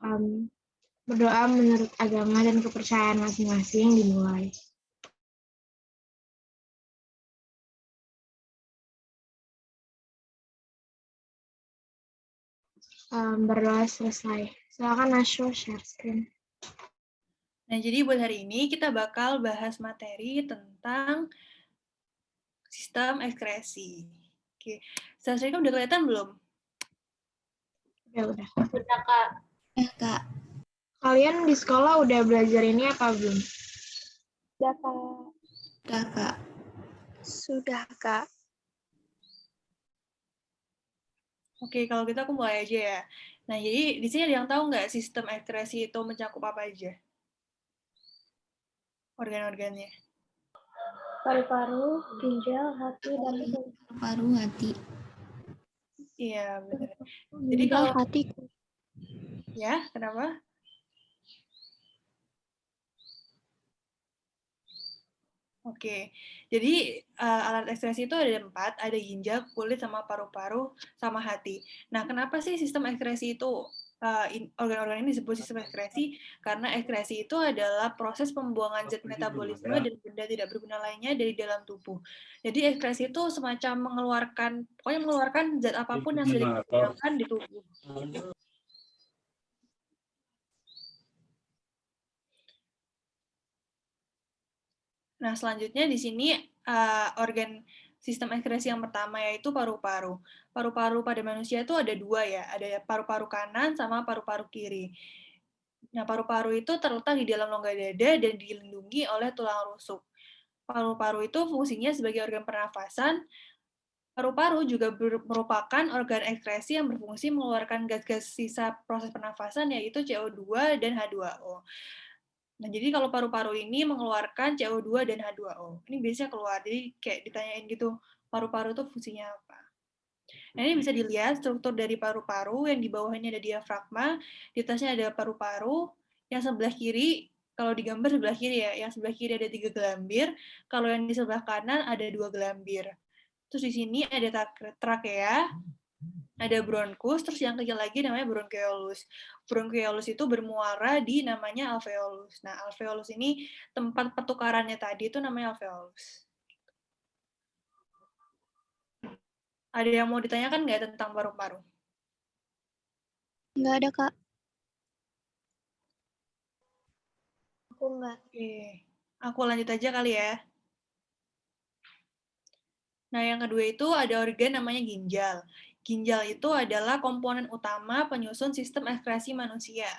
Em, Berdoa menurut agama dan kepercayaan masing-masing dimulai. Berdoa selesai. Silakan Nasyo share screen. Nah, jadi buat hari ini kita bakal bahas materi tentang sistem ekskresi. Oke, Sasrika udah kelihatan belum? Udah. Udah, Kak. Kak. Kalian di sekolah udah belajar ini apa belum? Udah, Kak. Udah, Kak. Sudah, Kak. Oke, kalau gitu aku mulai aja ya. Nah, jadi di sini ada yang tahu nggak sistem ekskresi itu mencakup apa aja? Organ-organnya. Paru-paru, ginjal, hati, dan Paru, hati. Iya, benar. Jadi ginjal, kalau hati. ya, kenapa? Oke, jadi alat ekskresi itu ada 4, ada ginjal, kulit, sama paru-paru, sama hati. Nah, kenapa sih sistem ekskresi itu, organ-organ ini disebut sistem ekskresi? Karena ekskresi itu adalah proses pembuangan zat metabolisme dan benda tidak berguna lainnya dari dalam tubuh. Jadi ekskresi itu semacam mengeluarkan zat apapun yang sudah digunakan di tubuh. Nah, selanjutnya di sini organ sistem ekskresi yang pertama yaitu paru-paru. Paru-paru pada manusia itu ada 2 ya, ada paru-paru kanan sama paru-paru kiri. Nah, paru-paru itu terletak di dalam rongga dada dan dilindungi oleh tulang rusuk. Paru-paru itu fungsinya sebagai organ pernafasan. Paru-paru juga merupakan organ ekskresi yang berfungsi mengeluarkan gas-gas sisa proses pernafasan yaitu CO2 dan H2O. Nah, jadi kalau paru-paru ini mengeluarkan CO2 dan H2O. Ini biasanya keluar, jadi kayak ditanyain gitu, paru-paru itu fungsinya apa? Nah, ini bisa dilihat struktur dari paru-paru, yang di bawahnya ada diafragma, di atasnya ada paru-paru, yang sebelah kiri, kalau digambar sebelah kiri ya, yang sebelah kiri ada 3 gelambir, kalau yang di sebelah kanan ada 2 gelambir. Terus di sini ada trakea, ada bronkus, terus yang kecil lagi namanya bronkeolus. Bronkeolus itu bermuara di namanya alveolus. Nah, alveolus ini tempat pertukarannya tadi itu namanya alveolus. Ada yang mau ditanyakan nggak tentang paru-paru? Nggak ada, Kak. Aku nggak. Oke, aku lanjut aja kali ya. Nah, yang kedua itu ada organ namanya ginjal. Ginjal itu adalah komponen utama penyusun sistem ekskresi manusia.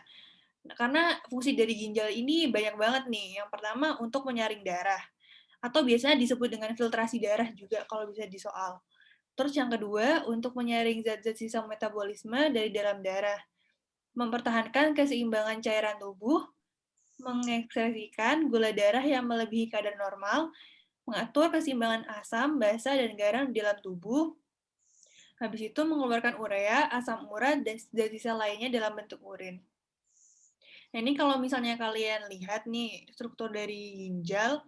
Nah, karena fungsi dari ginjal ini banyak banget nih. Yang pertama untuk menyaring darah, atau biasanya disebut dengan filtrasi darah juga kalau bisa di soal. Terus yang kedua, untuk menyaring zat-zat sisa metabolisme dari dalam darah, mempertahankan keseimbangan cairan tubuh, mengekspresikan gula darah yang melebihi kadar normal, mengatur keseimbangan asam, basa, dan garam di dalam tubuh, habis itu mengeluarkan urea, asam urat, dan zat sisa lainnya dalam bentuk urin. Nah, ini kalau misalnya kalian lihat nih struktur dari ginjal,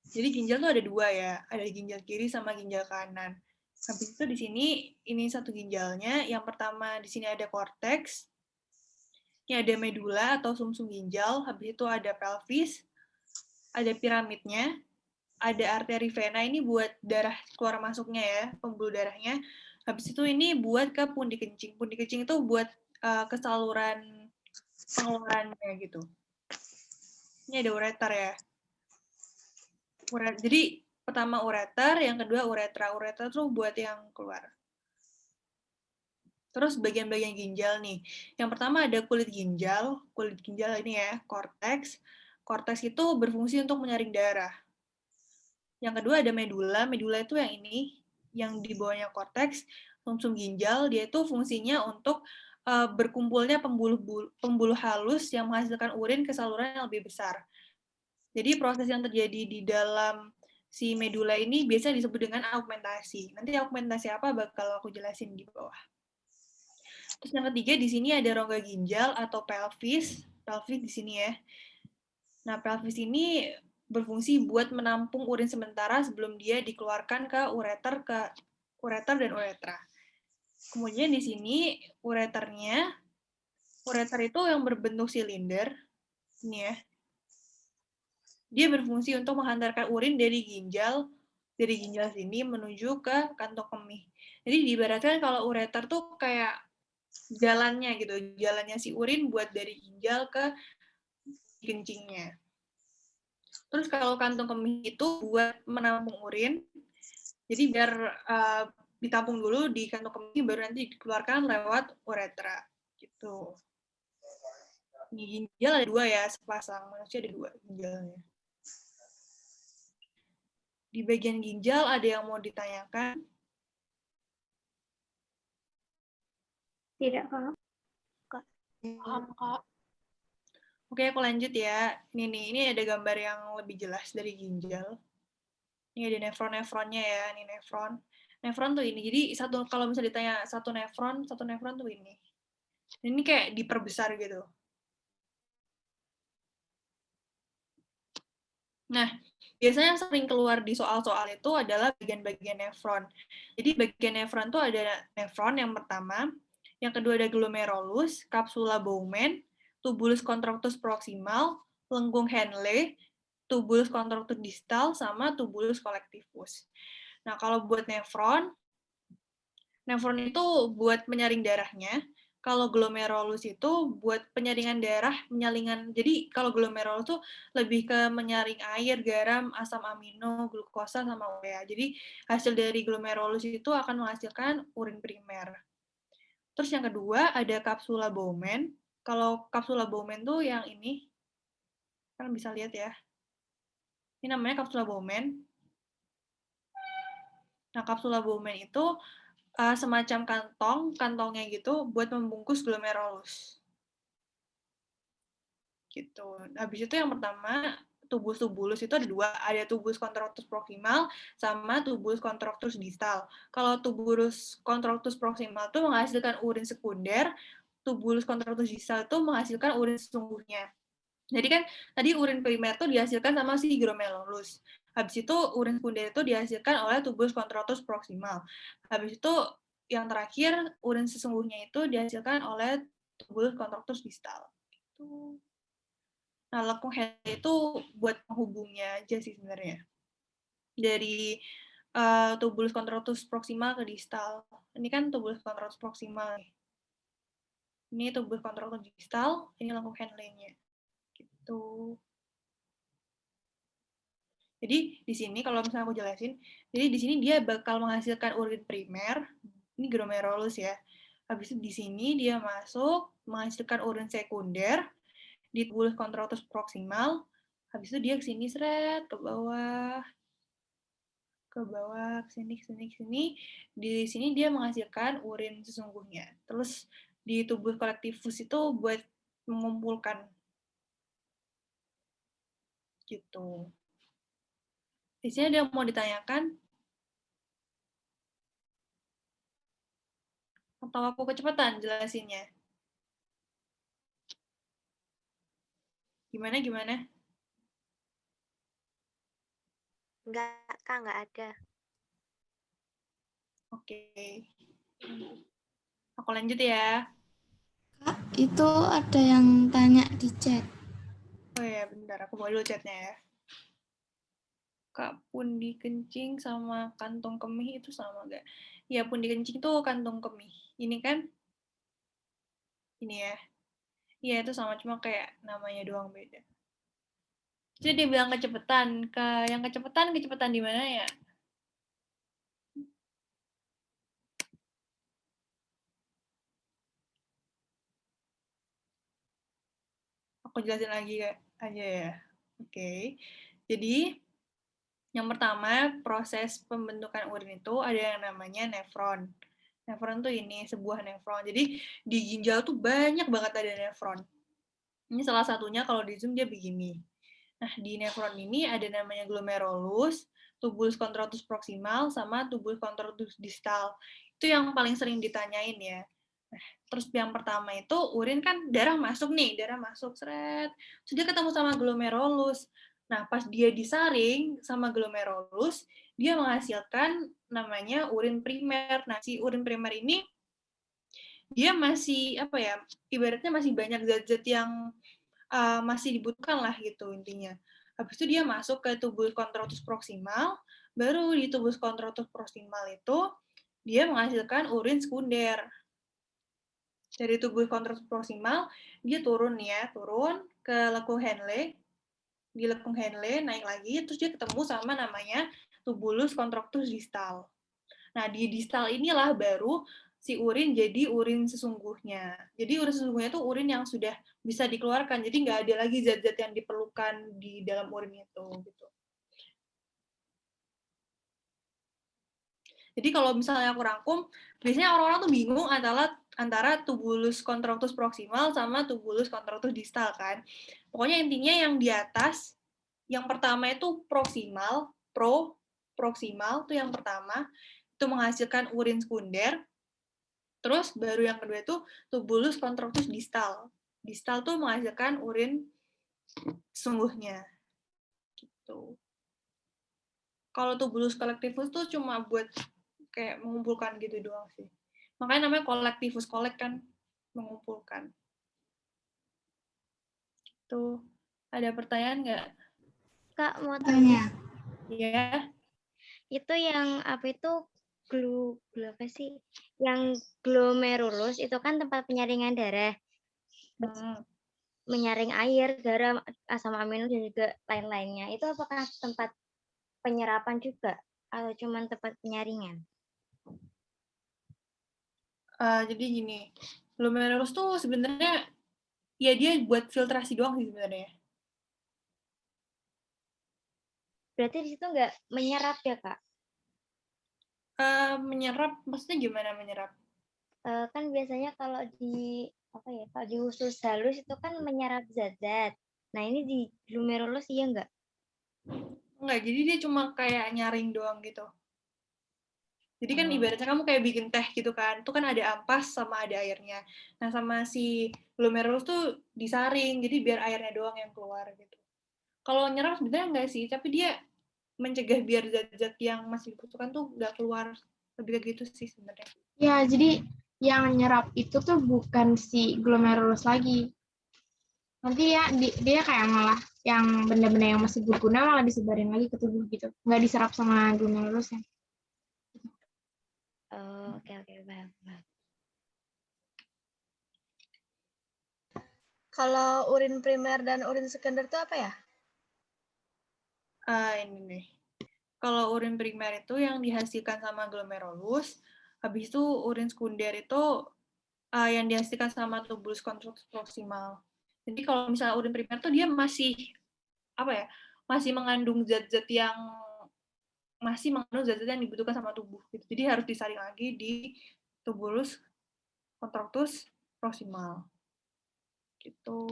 jadi ginjal tuh ada 2 ya, ada ginjal kiri sama ginjal kanan. Habis itu di sini ini satu ginjalnya, yang pertama di sini ada korteks, ini ada medula atau sumsum ginjal, habis itu ada pelvis, ada piramidnya, ada arteri vena ini buat darah keluar masuknya ya, pembuluh darahnya. Habis itu ini buat ke pundi kencing. Pundi kencing itu buat ke saluran pengeluarannya gitu. Ini ada ureter ya. Jadi pertama ureter, yang kedua uretra. Uretra tuh buat yang keluar. Terus bagian-bagian ginjal nih. Yang pertama ada kulit ginjal. Kulit ginjal ini ya, korteks. Korteks itu berfungsi untuk menyaring darah. Yang kedua ada medula. Medula itu yang ini, yang di bawahnya korteks, sumsum ginjal. Dia itu fungsinya untuk berkumpulnya pembuluh halus yang menghasilkan urin ke saluran yang lebih besar. Jadi proses yang terjadi di dalam si medula ini biasanya disebut dengan augmentasi. Nanti augmentasi apa bakal aku jelasin di bawah. Terus yang ketiga di sini ada rongga ginjal atau pelvis. Pelvis di sini ya. Nah, pelvis ini berfungsi buat menampung urin sementara sebelum dia dikeluarkan ke ureter dan uretra. Kemudian di sini ureternya Ureter itu yang berbentuk silinder, ini ya. Dia berfungsi untuk menghantarkan urin dari ginjal sini menuju ke kantong kemih. Jadi diibaratkan kalau ureter tuh kayak jalannya gitu, jalannya si urin buat dari ginjal ke kencingnya. Terus kalau kantong kemih itu buat menampung urin, jadi biar ditampung dulu di kantong kemih, baru nanti dikeluarkan lewat uretra. Gitu. Di ginjal ada 2 ya, sepasang manusia ada 2 ginjalnya. Di bagian ginjal ada yang mau ditanyakan? Tidak, Kak. Paham, Kak. Oke, aku lanjut ya. Ini ada gambar yang lebih jelas dari ginjal. Ini ada nefron-nefronnya ya, ini nefron. Nefron tuh ini. Jadi kalau misalnya ditanya satu nefron tuh ini. Ini kayak diperbesar gitu. Nah, biasanya yang sering keluar di soal-soal itu adalah bagian-bagian nefron. Jadi bagian nefron tuh ada nefron yang pertama, yang kedua ada glomerulus, capsula Bowman, tubulus contractus proximal, lengkung Henle, tubulus contractus distal, sama tubulus collectivus. Nah, kalau buat nefron itu buat menyaring darahnya. Kalau glomerulus itu buat penyaringan darah, jadi kalau glomerulus itu lebih ke menyaring air, garam, asam amino, glukosa, sama urea. Jadi hasil dari glomerulus itu akan menghasilkan urin primer. Terus yang kedua ada kapsula Bowman. Kalau kapsula Bowman tuh yang ini, kalian bisa lihat ya. Ini namanya kapsula Bowman. Nah, kapsula Bowman itu semacam kantongnya gitu buat membungkus glomerulus. Gitu. Habis itu yang pertama, tubulus itu ada 2, ada tubulus contractus proximal sama tubulus contractus distal. Kalau tubulus contractus proximal itu menghasilkan urin sekunder, tubulus contractus distal itu menghasilkan urin sesungguhnya. Jadi kan tadi urin primer itu dihasilkan sama si glomerulus. Habis itu urin sekunder itu dihasilkan oleh tubulus contractus proximal. Habis itu yang terakhir urin sesungguhnya itu dihasilkan oleh tubulus contractus distal. Gitu. Nah, lekung Henle itu buat penghubungnya aja sih sebenarnya. Dari tubulus contractus proximal ke distal. Ini kan tubulus contractus proximal nih. Ini tubulus contractus distal, ini lekung Henle-nya. Gitu. Jadi di sini kalau misalnya aku jelasin, jadi di sini dia bakal menghasilkan urin primer, ini glomerulus ya. Habis itu di sini dia masuk menghasilkan urin sekunder di tubulus contractus proximal. Habis itu dia ke sini seret ke bawah, ke sini, ke sini, ke sini. Di sini dia menghasilkan urin sesungguhnya. Terus di tubulus collectivus itu buat mengumpulkan gitu. Di sini ada yang mau ditanyakan? Atau aku kecepatan jelasinnya? Gimana? Enggak, Kak, enggak ada. Oke. Aku lanjut ya. Kak, itu ada yang tanya di chat. Oh ya, bentar. Aku bawa dulu chatnya ya. Kak, pundi kencing sama kantong kemih itu sama nggak? Ya, pundi kencing itu kantong kemih. Ini kan? Ini ya. Iya, itu sama. Cuma kayak namanya doang beda. Jadi dia bilang kecepatan. Yang kecepatan di mana ya? Aku jelasin lagi aja ya. Oke. Jadi, yang pertama, proses pembentukan urin itu ada yang namanya nefron. Nefron tuh ini, sebuah nefron. Jadi, di ginjal tuh banyak banget ada nefron. Ini salah satunya kalau di zoom dia begini. Nah, di nefron ini ada namanya glomerulus, tubulus contractus proximal, sama tubulus contractus distal. Itu yang paling sering ditanyain ya. Nah, terus yang pertama itu urin kan darah masuk, seret. Terus dia ketemu sama glomerulus. Nah, pas dia disaring sama glomerulus, dia menghasilkan namanya urin primer. Nah, si urin primer ini dia masih apa ya, ibaratnya masih banyak zat-zat yang masih dibutuhkan lah gitu intinya. Habis itu dia masuk ke tubus contractus proximal, baru di tubus contractus proximal itu dia menghasilkan urin sekunder. Dari tubus contractus proximal dia turun ke lekung Henle, di lekung Henle naik lagi, terus dia ketemu sama namanya tubulus contractus distal. Nah, di distal inilah baru si urin jadi urin sesungguhnya. Jadi urin sesungguhnya itu urin yang sudah bisa dikeluarkan. Jadi nggak ada lagi zat-zat yang diperlukan di dalam urin itu. Gitu. Jadi kalau misalnya aku rangkum, biasanya orang-orang tuh bingung antara tubulus contractus proximal sama tubulus contractus distal kan. Pokoknya intinya yang di atas, yang pertama itu proximal, proximal itu yang pertama, itu menghasilkan urin sekunder. Terus baru yang kedua itu tubulus contractus distal. Distal tuh menghasilkan urin sesungguhnya. Gitu. Kalau tubulus collectivus tuh cuma buat kayak mengumpulkan gitu doang sih. Makanya namanya collectivus, collect kan mengumpulkan. Tuh, ada pertanyaan nggak? Kak, mau tanya. Ya. Itu yang apa itu apa sih? Yang glomerulus itu kan tempat penyaringan darah. Menyaring air, garam, asam amino dan juga lain-lainnya. Itu apakah tempat penyerapan juga atau cuma tempat penyaringan? Jadi gini, glomerulus tuh sebenarnya ya dia buat filtrasi doang sih sebenarnya. Berarti di situ nggak menyerap ya, Kak? Menyerap, maksudnya gimana menyerap? Kan biasanya kalau di apa ya, kalau di usus halus itu kan menyerap zat-zat. Nah, ini di glomerulus iya nggak? Enggak, jadi dia cuma kayak nyaring doang gitu. Jadi kan ibaratnya kamu kayak bikin teh gitu kan, itu kan ada ampas sama ada airnya. Nah sama si glomerulus tuh disaring, jadi biar airnya doang yang keluar gitu. Kalau nyerap sebenarnya enggak sih, tapi dia mencegah biar zat-zat yang masih dibutuhkan tuh nggak keluar. Lebih kayak gitu sih sebenarnya. Ya, jadi yang nyerap itu tuh bukan si glomerulus lagi. Nanti ya dia kayak malah yang benda-benda yang masih berguna malah disebarin lagi ke tubuh gitu. Nggak diserap sama glomerulusnya. Oh, oke, paham. Kalau urin primer dan urin sekunder itu apa ya? Ini nih. Kalau urin primer itu yang dihasilkan sama glomerulus, habis itu urin sekunder itu yang dihasilkan sama tubulus contractus proximal. Jadi kalau misalnya urin primer tuh dia masih apa ya? Masih mengandung zat-zat yang dibutuhkan sama tubuh gitu. Jadi harus disaring lagi di tubulus contractus proximal. Gitu.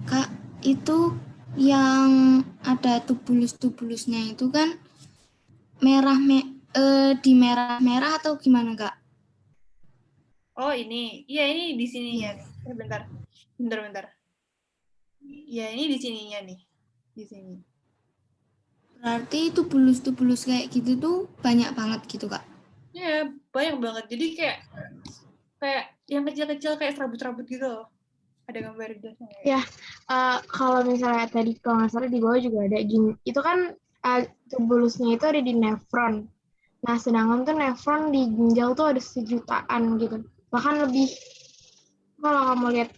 Kak, itu yang ada tubulus-tubulusnya itu kan di merah-merah atau gimana, Kak? Oh, ini. Iya, ini di sininya nih. Bentar. Ya, ini di sininya nih. Di sini. Berarti tubulus-tubulus kayak gitu tuh banyak banget gitu, Kak? Ya, banyak banget. Jadi kayak yang kecil-kecil kayak serabut-serabut gitu loh. Ada gambar jelasnya nggak? Ya, kalau misalnya tadi kalau nggak salah di bawah juga ada gini. Itu kan tubulusnya itu ada di nefron. Nah, sedangkan tuh nefron di ginjal tuh ada 1 jutaan gitu. Bahkan lebih. Kalau kamu lihat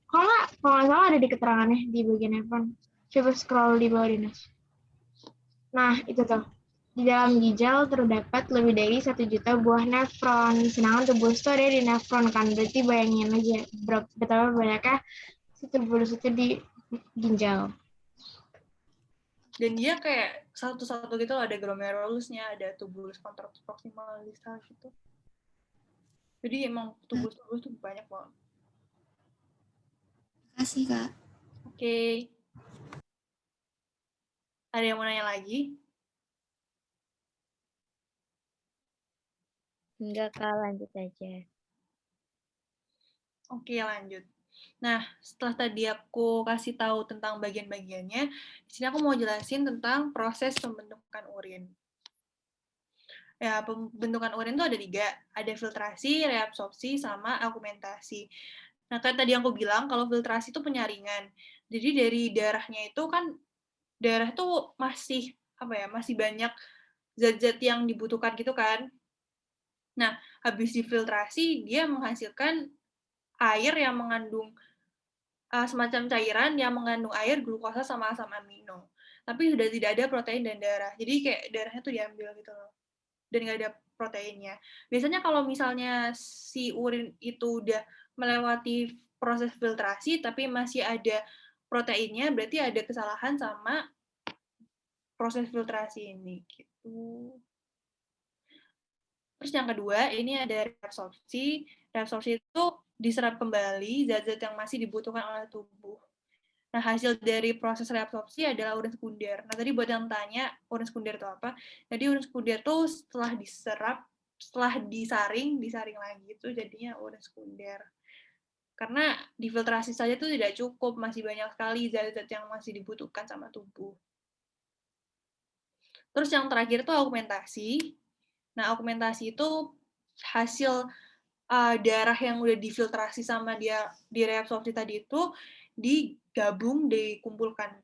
kalau nggak salah ada di keterangannya di bagian nefron. Coba scroll di bawah Dinas. Nah, itu tuh. Di dalam ginjal terdapat lebih dari 1 juta buah nefron. Sedangkan tubulus itu ada di nefron kan. Berarti bayangin aja betapa banyaknya si tubulus itu di ginjal. Dan dia kayak satu-satu gitu ada glomerulusnya, ada tubulus contractus proximal distal gitu. Jadi emang tubulus tuh banyak banget. Makasih, Kak. Oke. Ada yang mau nanya lagi? Enggak, Kak, lanjut aja. Oke, lanjut. Nah, setelah tadi aku kasih tahu tentang bagian-bagiannya, di sini aku mau jelasin tentang proses pembentukan urin. Ya, pembentukan urin itu ada 3. Ada filtrasi, reabsorpsi, sama augmentasi. Nah, kan tadi yang aku bilang, kalau filtrasi itu penyaringan. Jadi dari darahnya itu kan, darah tuh masih, masih banyak zat-zat yang dibutuhkan gitu kan. Nah, habis difiltrasi, dia menghasilkan air yang mengandung semacam cairan yang mengandung air, glukosa, sama asam amino. Tapi sudah tidak ada protein dan darah. Jadi kayak darahnya tuh diambil gitu loh. Dan nggak ada proteinnya. Biasanya kalau misalnya si urin itu udah melewati proses filtrasi tapi masih ada proteinnya, berarti ada kesalahan sama proses filtrasi ini gitu. Terus yang kedua, ini ada reabsorpsi. Reabsorpsi itu diserap kembali zat-zat yang masih dibutuhkan oleh tubuh. Nah, hasil dari proses reabsorpsi adalah urin sekunder. Nah, tadi buat yang tanya, urin sekunder itu apa? Jadi, urin sekunder itu setelah diserap, setelah disaring lagi, itu jadinya urin sekunder. Karena difiltrasi saja itu tidak cukup, masih banyak sekali zat-zat yang masih dibutuhkan sama tubuh. Terus yang terakhir itu augmentasi. Nah, augmentasi itu hasil darah yang udah difiltrasi sama dia di reabsorpsi tadi itu digabung, dikumpulkan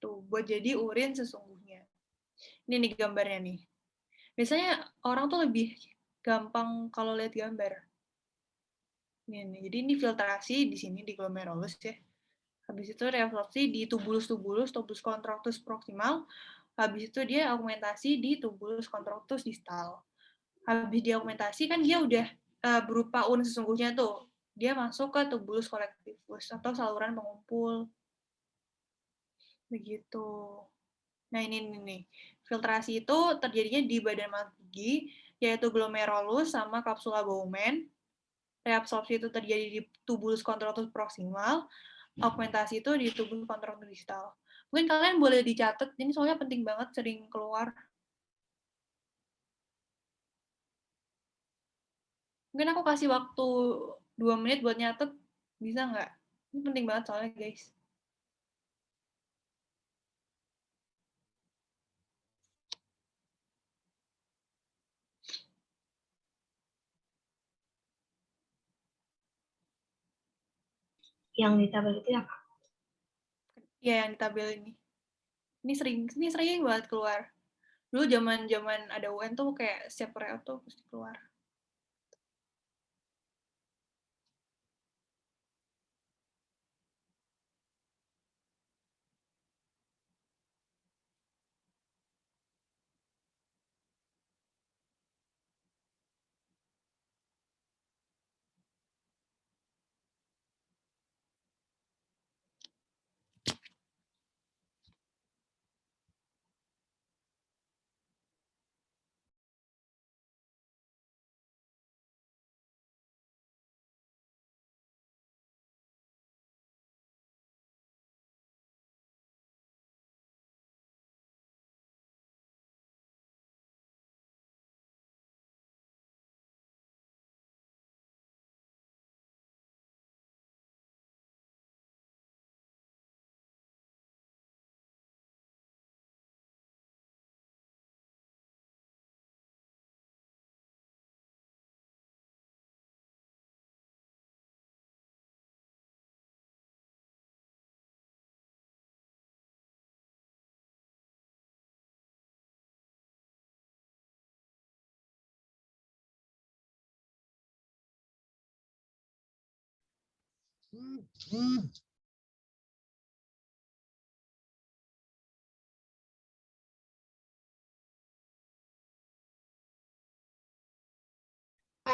tuh buat jadi urin sesungguhnya. Ini nih gambarnya nih. Biasanya orang tuh lebih gampang kalau lihat gambar. Ini, jadi ini filtrasi di sini di glomerulus ya. Habis itu reabsorpsi di tubulus contractus proximal. Habis itu dia augmentasi di tubulus contractus distal. Habis dia augmentasi kan dia udah berupa urin sesungguhnya tuh. Dia masuk ke tubulus collectivus atau saluran pengumpul. Begitu. Nah, ini nih. Filtrasi itu terjadinya di badan mati, yaitu glomerulus sama kapsula Bowman. Reabsorpsi itu terjadi di tubulus contractus proximal. Augmentasi itu di tubulus contractus distal. Mungkin kalian boleh dicatat, ini soalnya penting banget, sering keluar. Mungkin aku kasih waktu 2 menit buat nyatet, bisa nggak? Ini penting banget soalnya, guys. Yang di tabel itu apa? Iya, yang di tabel ini. Ini sering banget keluar. Dulu zaman ada UN tuh kayak setiap reo tuh pasti keluar.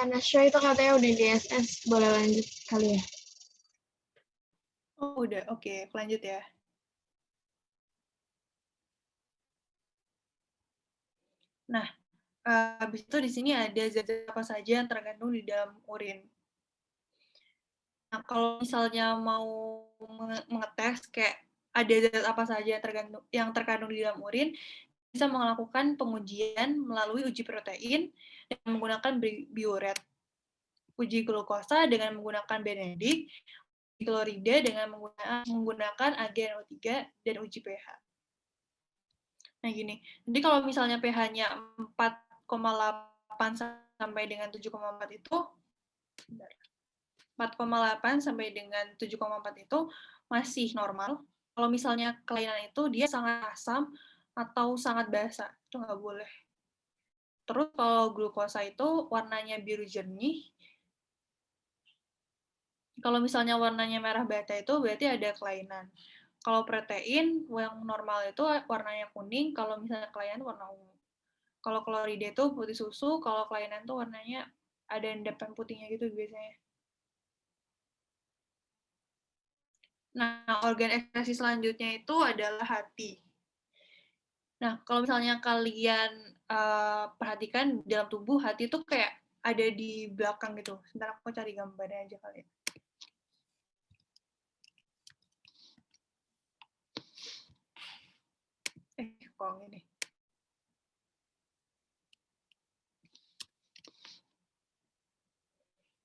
Nasya itu katanya udah di SS, boleh lanjut kali ya? Oh, udah. Oke, lanjut ya. Nah, habis itu di sini ada zat-zat apa saja yang terkandung di dalam urin. Nah, kalau misalnya mau mengetes kayak ada zat apa saja yang terkandung di dalam urin, bisa melakukan pengujian melalui uji protein dengan menggunakan biuret, uji glukosa dengan menggunakan Benedict, uji klorida dengan menggunakan AgNO3, dan uji pH. Nah, gini. Jadi kalau misalnya pH-nya 4 4,8 sampai dengan 7,4 itu 4,8 sampai dengan 7,4 itu masih normal. Kalau misalnya kelainan itu dia sangat asam atau sangat basa, itu nggak boleh. Terus kalau glukosa itu warnanya biru jernih. Kalau misalnya warnanya merah bata itu berarti ada kelainan. Kalau protein yang normal itu warnanya kuning, kalau misalnya kelainan warna ungu. Kalau klorida itu putih susu, kalau kelainan itu warnanya ada endapan putihnya gitu biasanya. Nah, organ ekskresi selanjutnya itu adalah hati. Nah, kalau misalnya kalian perhatikan dalam tubuh, hati itu kayak ada di belakang gitu. Sebentar aku cari gambarnya aja kali ya. Kok ini.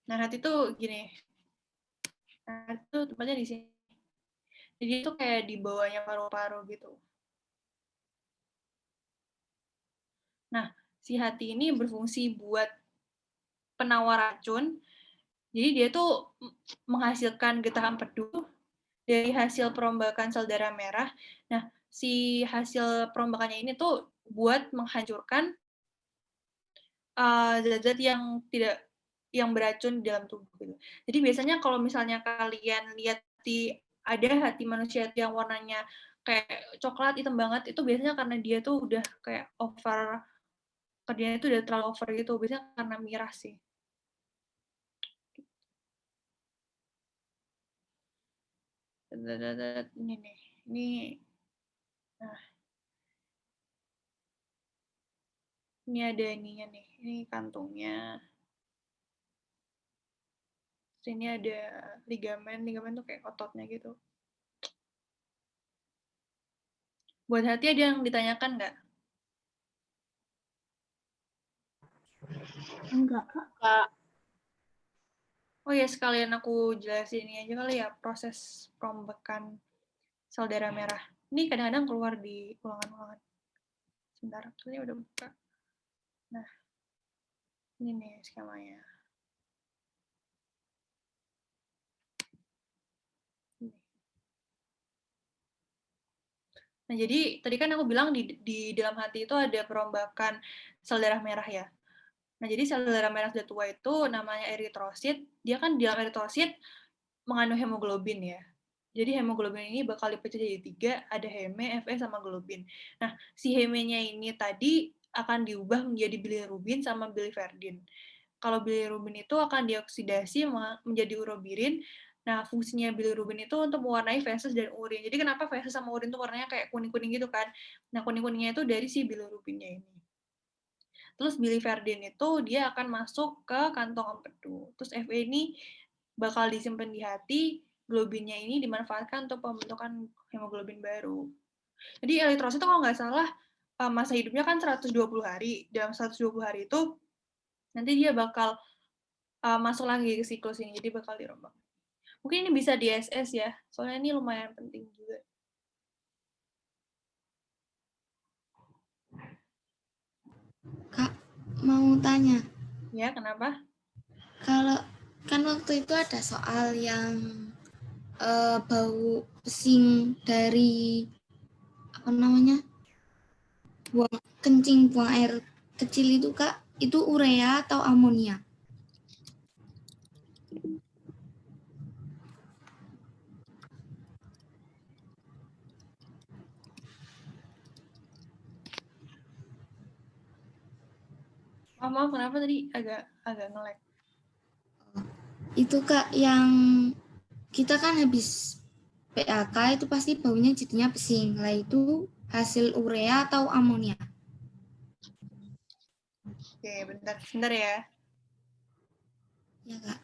Nah, hati tuh gini. Nah, itu tempatnya di sini. Jadi itu kayak di bawahnya paru-paru gitu. Nah, si hati ini berfungsi buat penawar racun. Jadi dia tuh menghasilkan getah empedu dari hasil perombakan sel darah merah. Nah, si hasil perombakannya ini tuh buat menghancurkan zat-zat yang beracun di dalam tubuh gitu. Jadi biasanya kalau misalnya kalian lihat ada hati manusia yang warnanya kayak coklat hitam banget, itu biasanya karena dia tuh udah kayak over, kerjanya itu udah terlalu over gitu, biasanya karena miras sih. Ini nih, nah, ini ada ininya nih, ini kantungnya. Terus ini ada ligamen tuh kayak ototnya gitu. Buat hati ada yang ditanyakan nggak? Enggak, Kak. Oh ya, sekalian aku jelasin ini aja kali ya, proses perombakan sel darah merah. Ini kadang-kadang keluar di ulangan-ulangan. Sebentar, ini udah buka. Nah, ini nih skemanya. Nah, jadi tadi kan aku bilang di dalam hati itu ada perombakan sel darah merah ya. Nah, jadi sel darah merah sudah tua itu namanya eritrosit. Dia kan di dalam eritrosit mengandung hemoglobin ya. Jadi hemoglobin ini bakal dipecah jadi 3, ada heme, Fe, sama globin. Nah, si hemenya ini tadi akan diubah menjadi bilirubin sama biliverdin. Kalau bilirubin itu akan dioksidasi menjadi urobirin. Nah, fungsinya bilirubin itu untuk mewarnai feses dan urin. Jadi kenapa feses sama urin itu warnanya kayak kuning-kuning gitu kan? Nah, kuning-kuningnya itu dari si bilirubinnya ini. Terus biliverdin itu dia akan masuk ke kantong empedu. Terus Fe ini bakal disimpan di hati, globinnya ini dimanfaatkan untuk pembentukan hemoglobin baru. Jadi eritrosit itu kalau nggak salah masa hidupnya kan 120 hari. Dalam 120 hari itu nanti dia bakal masuk lagi ke siklus ini, jadi bakal dirombak. Mungkin ini bisa di SS ya, soalnya ini lumayan penting juga. Kak, mau tanya. Ya, kenapa? Kalau kan waktu itu ada soal yang bau pesing dari apa namanya? Kencing buang air kecil itu, Kak, itu urea atau amonia? Maaf, kenapa tadi agak nge-lag? Itu, Kak, yang kita kan habis PAK itu pasti baunya jadinya pesing. Lah itu hasil urea atau amonia? Oke, bentar ya. Ya, Kak.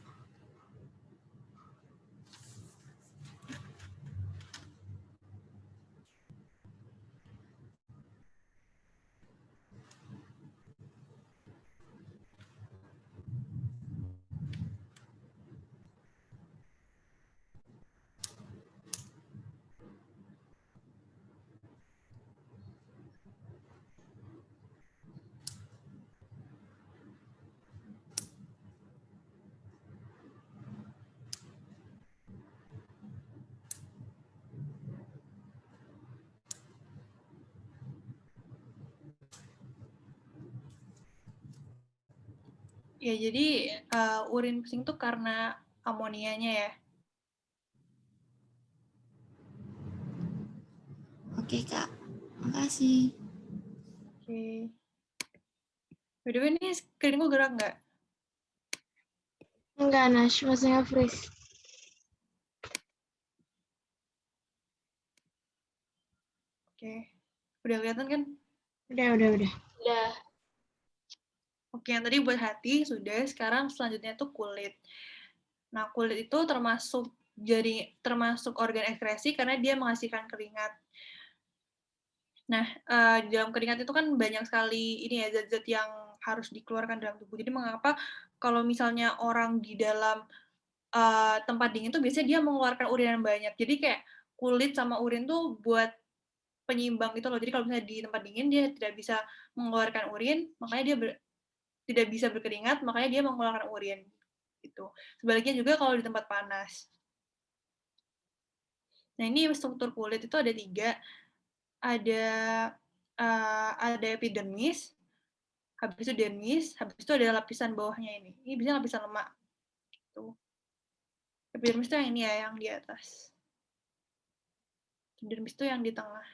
Ya, jadi urin pesing tuh karena amonianya ya. Oke, Kak. Makasih. Oke. By the way, ini screen gue gerak nggak? Enggak, Nash, masih nge-freeze. Oke. Udah kelihatan kan? Udah. Udah. Oke, yang tadi buat hati sudah, sekarang selanjutnya tuh kulit. Nah, kulit itu termasuk organ ekskresi karena dia menghasilkan keringat. Nah, di dalam keringat itu kan banyak sekali ini ya zat-zat yang harus dikeluarkan dalam tubuh. Jadi mengapa kalau misalnya orang di dalam tempat dingin tuh biasanya dia mengeluarkan urin yang banyak. Jadi kayak kulit sama urin tuh buat penyeimbang gitu loh. Jadi kalau misalnya di tempat dingin dia tidak bisa mengeluarkan urin, makanya dia tidak bisa berkeringat, makanya dia mengeluarkan urin. Gitu. Sebaliknya juga kalau di tempat panas. Nah, ini struktur kulit itu ada 3. Ada epidermis, habis itu dermis, habis itu ada lapisan bawahnya ini. Ini biasanya lapisan lemak. Gitu. Epidermis itu yang ini ya, yang di atas. Dermis itu yang di tengah.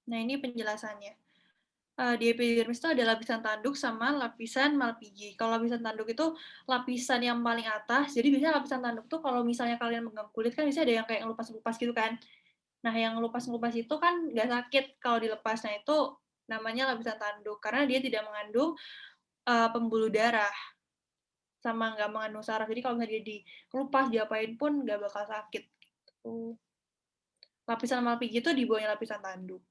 Nah, ini penjelasannya. Di epidermis itu ada lapisan tanduk sama lapisan Malpighi. Kalau lapisan tanduk itu lapisan yang paling atas, jadi biasanya lapisan tanduk tuh kalau misalnya kalian megang kulit kan biasanya ada yang kayak ngelupas-ngelupas gitu kan. Nah, yang ngelupas-ngelupas itu kan nggak sakit kalau dilepas. Nah, itu namanya lapisan tanduk, karena dia tidak mengandung pembuluh darah, sama nggak mengandung saraf. Jadi kalau misalnya dia dikelupas, diapain pun nggak bakal sakit. Gitu. Lapisan Malpighi itu di bawahnya lapisan tanduk.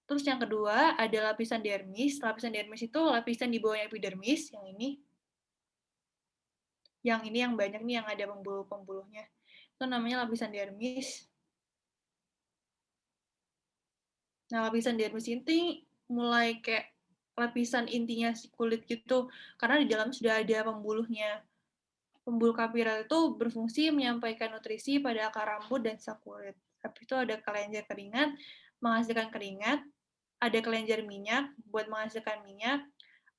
Terus yang kedua ada lapisan dermis. Lapisan dermis itu lapisan di bawahnya epidermis, yang ini. Yang ini yang banyak nih, yang ada pembuluh-pembuluhnya. Itu namanya lapisan dermis. Nah, lapisan dermis ini mulai kayak lapisan intinya si kulit gitu, karena di dalam sudah ada pembuluhnya. Pembuluh kapiler itu berfungsi menyampaikan nutrisi pada akar rambut dan sisa kulit. Habis itu ada kelenjar keringat, menghasilkan keringat. Ada kelenjar minyak buat menghasilkan minyak,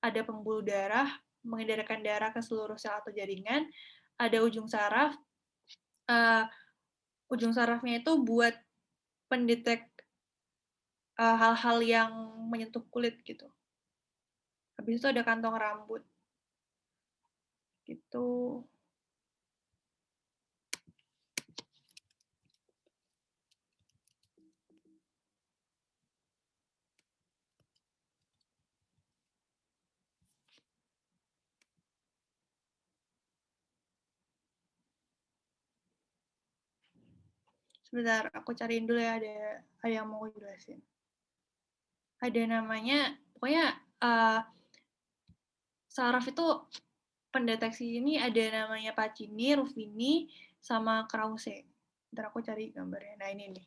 ada pembuluh darah, mengedarkan darah ke seluruh sel atau jaringan, ada ujung saraf. Ujung sarafnya itu buat pendetek hal-hal yang menyentuh kulit gitu. Habis itu ada kantong rambut. Gitu. Sebentar, aku cariin dulu ya, ada yang mau jelasin. Ada namanya, pokoknya saraf itu pendeteksi ini ada namanya Pacini, Ruffini, sama Krause. Ntar aku cari gambarnya. Nah, ini nih.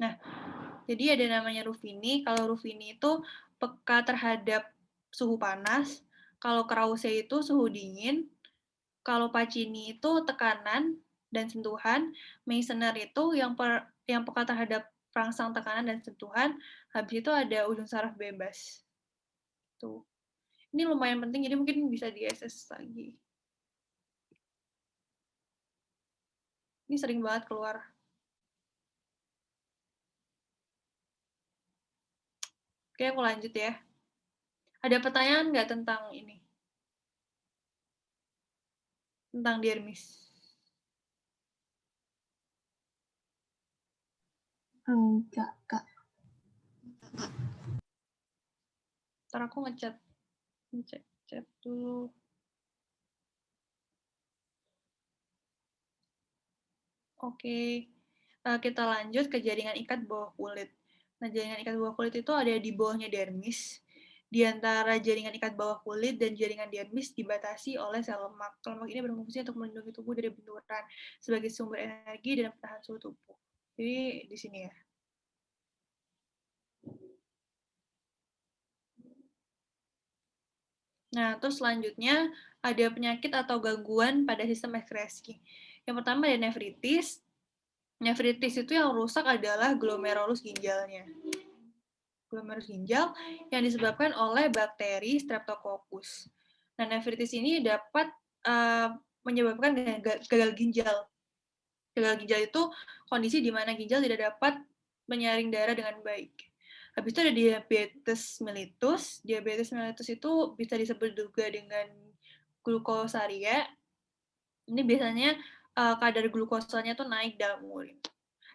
Nah, jadi ada namanya Ruffini. Kalau Ruffini itu peka terhadap suhu panas. Kalau Krause itu suhu dingin. Kalau Pacini itu tekanan dan sentuhan. Meissner itu yang peka terhadap perangsang tekanan dan sentuhan. Habis itu ada ujung saraf bebas. Tuh. Ini lumayan penting, jadi mungkin bisa di-SS lagi. Ini sering banget keluar. Oke, aku lanjut ya. Ada pertanyaan nggak tentang ini? Tentang dermis? Enggak, Kak. Ntar aku ngechat dulu. Oke, kita lanjut ke jaringan ikat bawah kulit. Nah, jaringan ikat bawah kulit itu ada di bawahnya dermis. Di antara jaringan ikat bawah kulit dan jaringan dermis dibatasi oleh sel lemak. Lemak ini berfungsi untuk melindungi tubuh dari benturan sebagai sumber energi dan penahan suhu tubuh. Jadi di sini ya. Nah, terus selanjutnya ada penyakit atau gangguan pada sistem ekskresi. Yang pertama ada nefritis. Nefritis itu yang rusak adalah glomerulus ginjalnya. Glomerulus ginjal yang disebabkan oleh bakteri Streptococcus. Nah, nefritis ini dapat menyebabkan gagal ginjal. Gagal ginjal itu kondisi di mana ginjal tidak dapat menyaring darah dengan baik. Habis itu ada diabetes mellitus. Diabetes mellitus itu bisa disebut juga dengan glukosaria. Ini biasanya kadar glukosanya tuh naik dalam urin.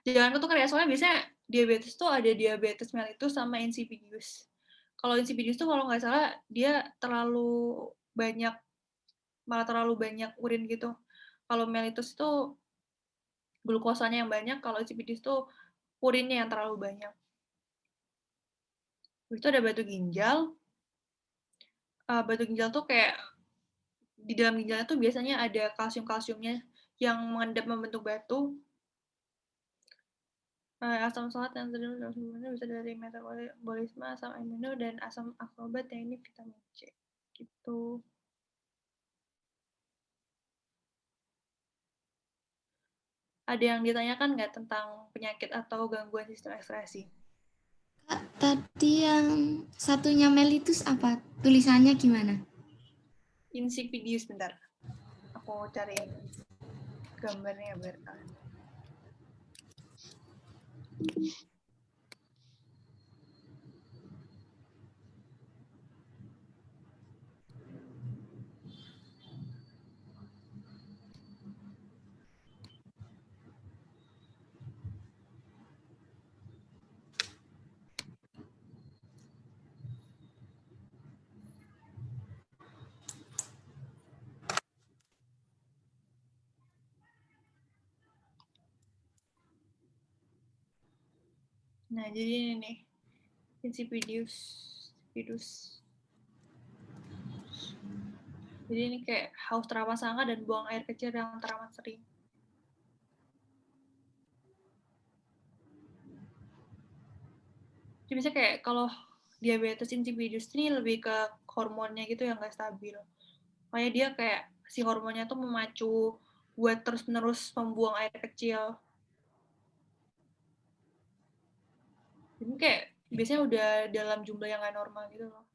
Jangan ketukar ya, soalnya biasanya diabetes tuh ada diabetes mellitus sama insipidus. Kalau insipidus tuh kalau nggak salah dia malah terlalu banyak urin gitu. Kalau mellitus tuh glukosanya yang banyak, kalau insipidus tuh urinnya yang terlalu banyak. Itu ada batu ginjal. Batu ginjal tuh kayak di dalam ginjalnya tuh biasanya ada kalsium-kalsiumnya yang mengendap membentuk batu. Asam folat yang terdapat bisa dari metabolisme asam amino dan asam ascorbat yang ini vitamin C. Gitu. Ada yang ditanyakan nggak tentang penyakit atau gangguan sistem ekskresi? Kak, tadi yang satunya mellitus apa? Tulisannya gimana? Insipidus, bentar. Aku cari gambarnya biar kalian. Nah, jadi ini nih. Insipidus. Jadi ini kayak haus teramat sangat dan buang air kecil yang teramat sering. Jadi misalnya kayak kalau diabetes insipidus ini lebih ke hormonnya gitu yang nggak stabil. Makanya dia kayak si hormonnya tuh memacu buat terus-menerus membuang air kecil. Jadi kayak biasanya udah dalam jumlah yang nggak normal gitu loh.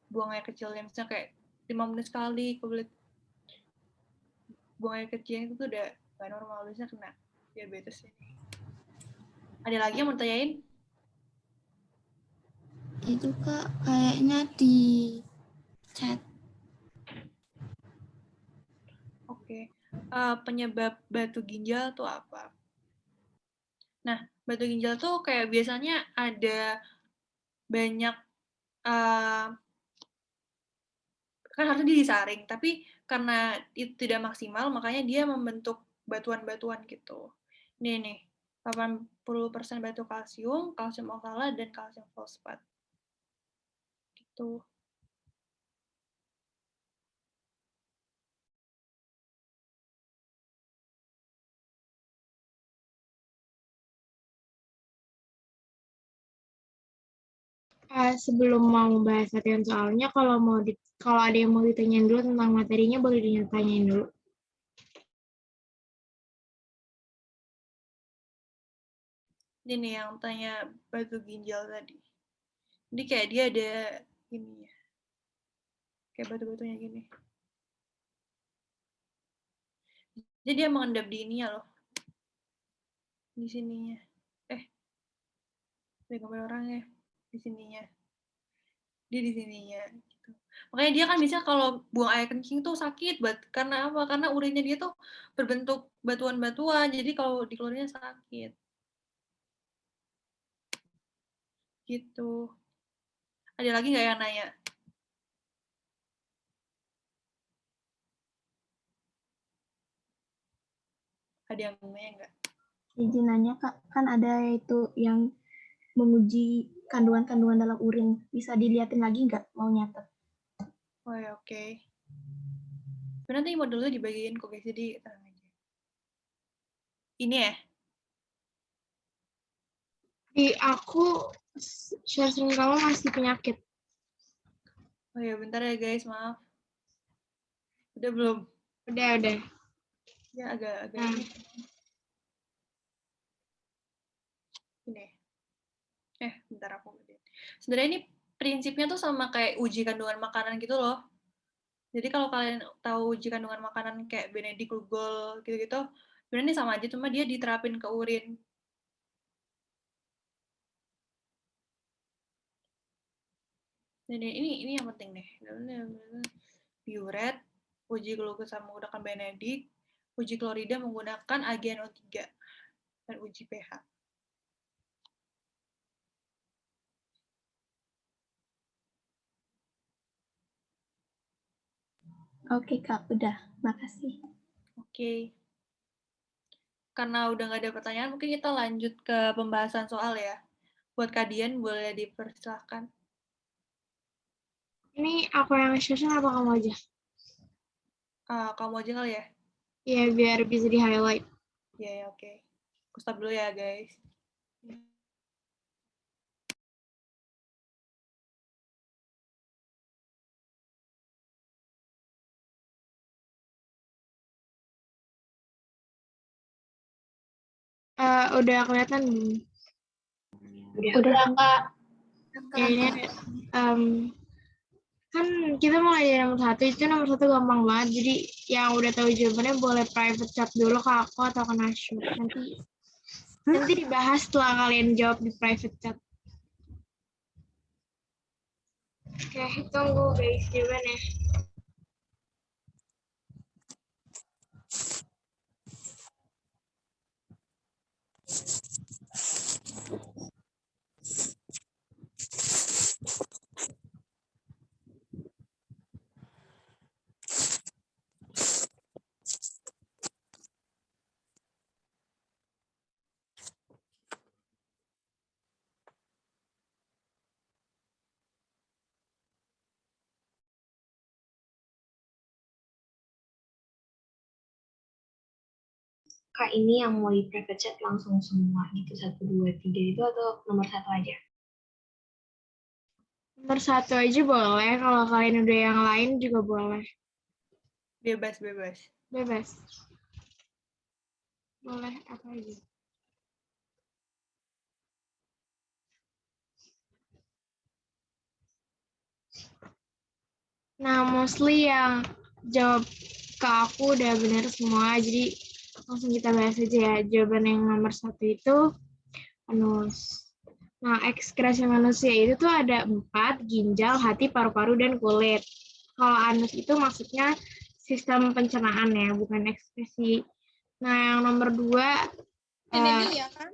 Buang air kecilnya misalnya kayak 5 menit sekali, kalau buang air kecil itu tuh udah nggak normal, biasanya kena diabetes ini. Ada lagi yang mau tanyain? Itu Kak, kayaknya di chat. Oke. Penyebab batu ginjal tuh apa? Nah, batu ginjal tuh kayak biasanya ada banyak kan harusnya dia disaring, tapi karena itu tidak maksimal, makanya dia membentuk batuan-batuan gitu. Ini nih, 80% batu kalsium, kalsium oksalat, dan kalsium fosfat. Gitu. Sebelum mau bahas latihan soalnya, kalau ada yang mau ditanyain dulu tentang materinya, boleh ditanyain dulu. Ini nih yang tanya batu ginjal tadi. Jadi kayak dia ada ini ya. Kayak batu-batunya gini. Jadi dia mengendap di ininya loh. Di sininya. Ada gambar orangnya. Di sininya. Dia di sininya. Gitu. Makanya dia kan bisa kalau buang air kencing tuh sakit banget. Karena apa? Karena urinnya dia tuh berbentuk batuan-batuan. Jadi kalau dikeluarinnya sakit. Gitu. Ada lagi nggak yang nanya? Ada yang nanya nggak? Izin nanya Kak, kan ada itu yang menguji kandungan-kandungan dalam urin. Bisa dilihatin lagi nggak mau nyatet? Oh ya, oke. Nanti modulnya dibagiin kok guys, jadi tenang aja. Ini ya? Di aku, share screen kamu masih penyakit. Oh ya, bentar ya guys, maaf. Udah belum? Udah. Ya agak Nah. ini. Ini. Bentar aku. Sebenarnya ini prinsipnya tuh sama kayak uji kandungan makanan gitu loh. Jadi kalau kalian tahu uji kandungan makanan kayak Benedict, Lugol gitu-gitu, sebenarnya ini sama aja, cuma dia diterapin ke urin. Jadi ini yang penting nih. Biuret, uji glukosa menggunakan Benedict, uji klorida menggunakan AgNO3, dan uji pH. Oke Kak, udah. Makasih. Oke. Karena udah nggak ada pertanyaan, mungkin kita lanjut ke pembahasan soal ya. Buat kalian boleh dipersilakan. Ini aku yang session apa kamu aja? Kamu aja kali ya? Iya, biar bisa di-highlight. Iya, ya, oke. Aku stop dulu ya, guys. Udah kelihatan belum? Udah Kak. Kayaknya kan kita mulai dari nomor 1, itu nomor 1 gampang banget. Jadi yang udah tahu jawabannya boleh private chat dulu ke aku atau ke Nashur. Nanti dibahas setelah kalian jawab di private chat. Oke, tunggu guys jawabannya. Kak, ini yang mau di private chat langsung semua gitu, 1, 2, 3 itu atau nomor 1 aja? Nomor 1 aja boleh, kalau kalian udah yang lain juga boleh. Bebas. Bebas. Boleh apa aja. Nah, mostly yang jawab ke aku udah benar semua, jadi langsung kita bahas aja ya. Jawaban yang nomor 1 itu anus. Nah, ekskresi manusia itu tuh ada 4, ginjal, hati, paru-paru, dan kulit. Kalau anus itu maksudnya sistem pencernaan ya, bukan ekskresi. Nah, yang nomor 2, Ini ya kan?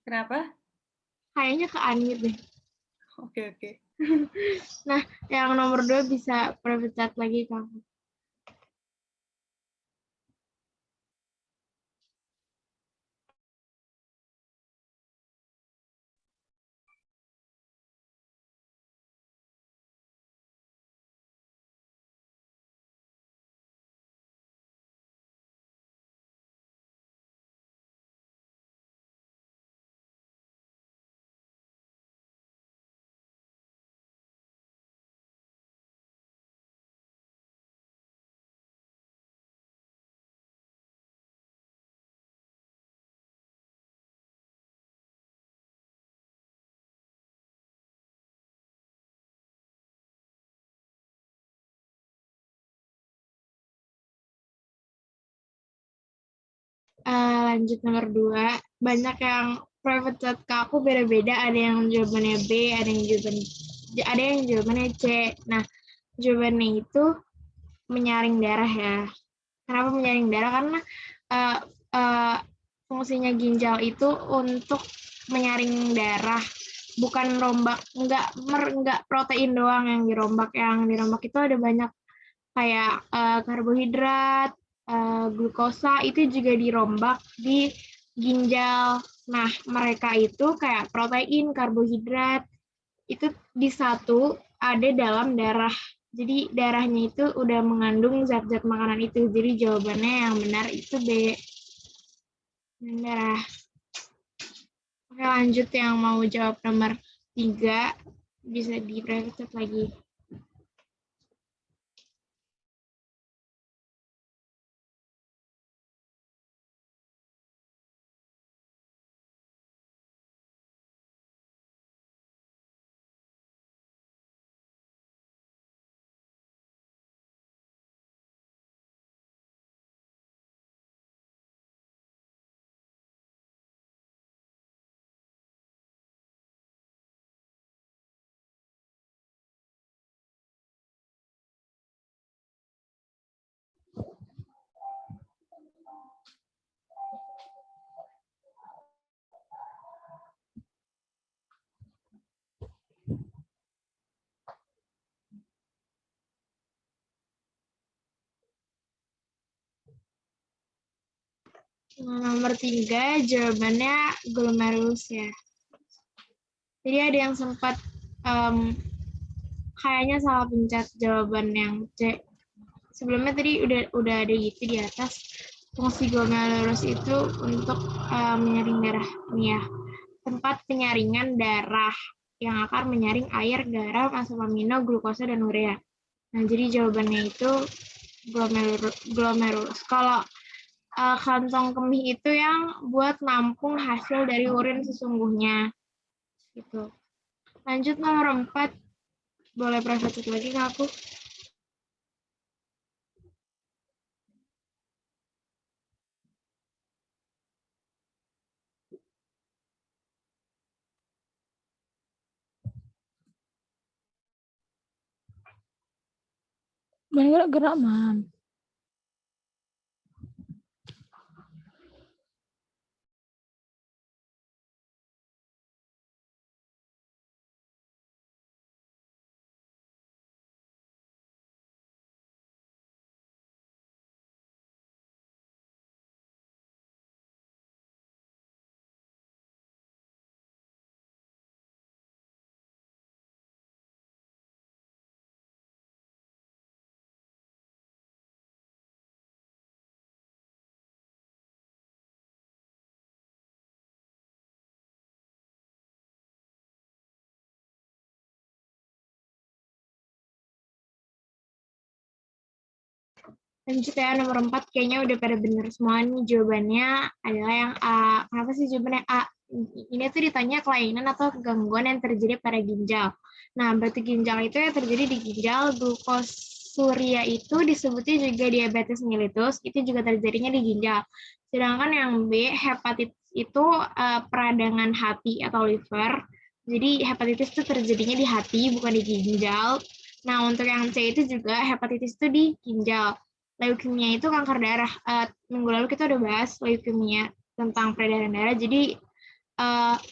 Kenapa? kayaknya ke Anit deh. Oke. Nah, yang nomor 2 bisa private chat lagi kamu. Lanjut nomor 2, banyak yang private chat ke aku beda-beda, ada yang jawabannya B, ada yang jawabannya C. Nah, jawabannya itu menyaring darah ya. Kenapa menyaring darah? Karena fungsinya ginjal itu untuk menyaring darah, bukan rombak, enggak protein doang yang dirombak. Yang dirombak itu ada banyak kayak karbohidrat, glukosa itu juga dirombak di ginjal. Nah, mereka itu kayak protein, karbohidrat itu disatu ada dalam darah. Jadi darahnya itu udah mengandung zat-zat makanan itu. Jadi jawabannya yang benar itu B. Darah. Oke, lanjut yang mau jawab nomor 3 bisa di private chat lagi. Nah, nomor 3 jawabannya glomerulus ya. Jadi ada yang sempat kayaknya salah pencet jawaban yang C. Sebelumnya tadi udah ada gitu di atas. Fungsi glomerulus itu untuk menyaring darah nih ya. Tempat penyaringan darah yang akan menyaring air, garam, asam amino, glukosa, dan urea. Nah, jadi jawabannya itu glomerulus. Kalau kantong kemih itu yang buat nampung hasil dari urin sesungguhnya. Gitu. Lanjut nomor 4. Boleh private lagi ke aku? Gerak-gerak, Man. Lanjut ya, nomor 4 kayaknya udah pada bener semua nih. Jawabannya adalah yang A. Kenapa sih jawabannya A? Ini tuh ditanya kelainan atau gangguan yang terjadi pada ginjal. Nah, batu ginjal itu yang terjadi di ginjal. Glukosuria itu disebutnya juga diabetes mellitus, itu juga terjadinya di ginjal. Sedangkan yang B, hepatitis itu peradangan hati atau liver. Jadi hepatitis itu terjadinya di hati, bukan di ginjal. Nah, untuk yang C itu juga hepatitis itu di ginjal. Leukemia itu kanker darah. Minggu lalu kita udah bahas leukemia tentang peredaran darah, jadi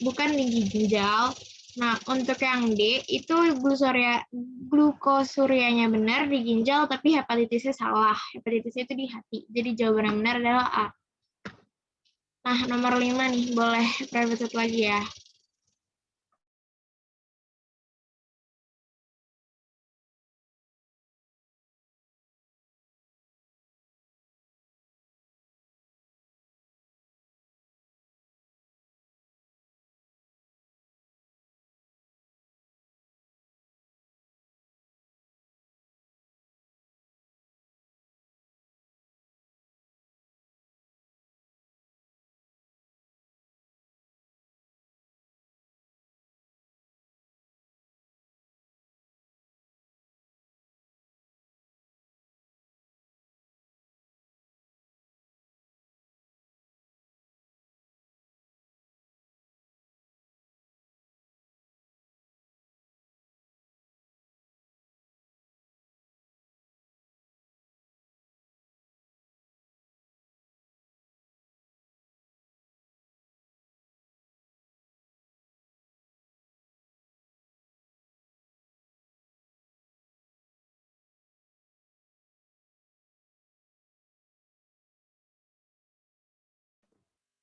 bukan di ginjal. Nah, untuk yang D, itu glukosurianya benar di ginjal, tapi hepatitisnya salah. Hepatitisnya itu di hati. Jadi jawaban yang benar adalah A. Nah, nomor 5 nih, boleh private lagi ya.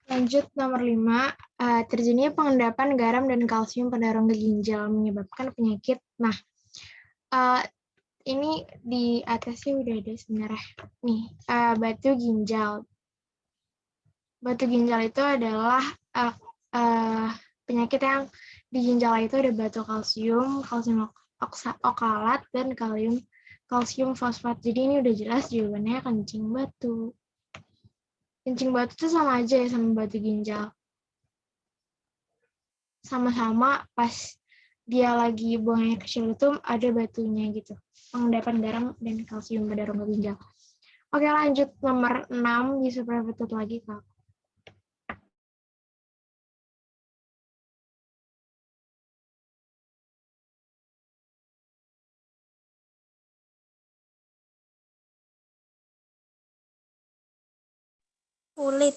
Lanjut nomor 5, terjadinya pengendapan garam dan kalsium pada rongga ginjal menyebabkan penyakit. Nah, ini di atasnya udah ada sebenarnya. Nih, batu ginjal. Batu ginjal itu adalah penyakit yang di ginjal itu ada batu kalsium, kalsium okalat, dan kalsium fosfat. Jadi ini udah jelas jawabannya kencing batu. Kencing batu itu sama aja ya sama batu ginjal. Sama-sama pas dia lagi buang air kecil itu ada batunya gitu. Pengendapan garam dan kalsium pada rongga ginjal. Oke, lanjut nomor 6 bisa private lagi, Kak. Kulit.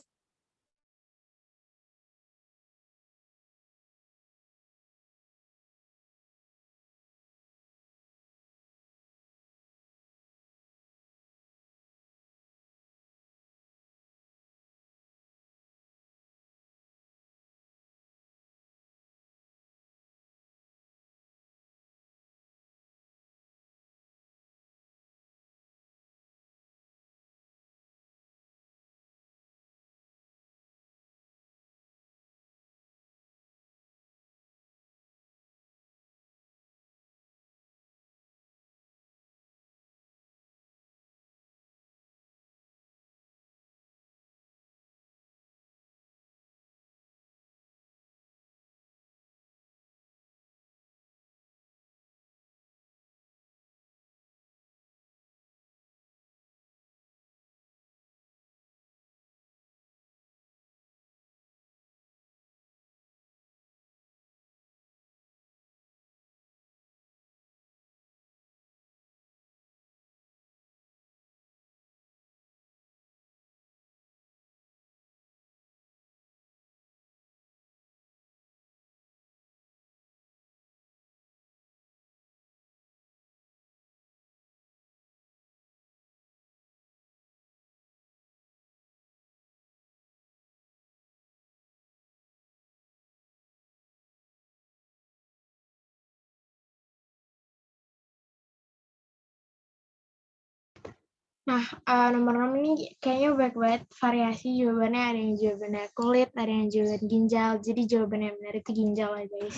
Nah, nomor 6 ini kayaknya banyak banget variasi jawabannya. Ada yang jawabannya kulit, ada yang jawaban ginjal. Jadi jawaban yang benar itu ginjal ya guys.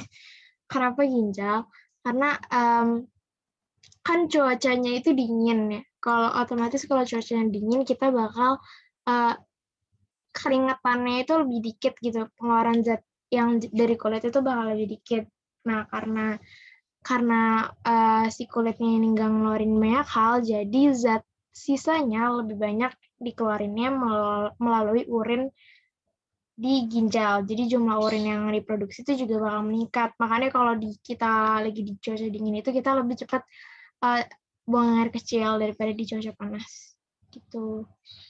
Kenapa ginjal? Karena kan cuacanya itu dingin ya. Kalau otomatis kalau cuacanya dingin kita bakal uh, keringatannya itu lebih dikit gitu. Pengeluaran zat yang dari kulit itu bakal lebih dikit. Nah, karena si kulitnya ini nggak ngeluarin banyak hal, jadi zat sisanya lebih banyak dikeluarinnya melalui urin di ginjal. Jadi jumlah urin yang diproduksi itu juga bakal meningkat. Makanya kalau kita lagi di cuaca dingin itu kita lebih cepat uh, buang air kecil daripada di cuaca panas. Gitu.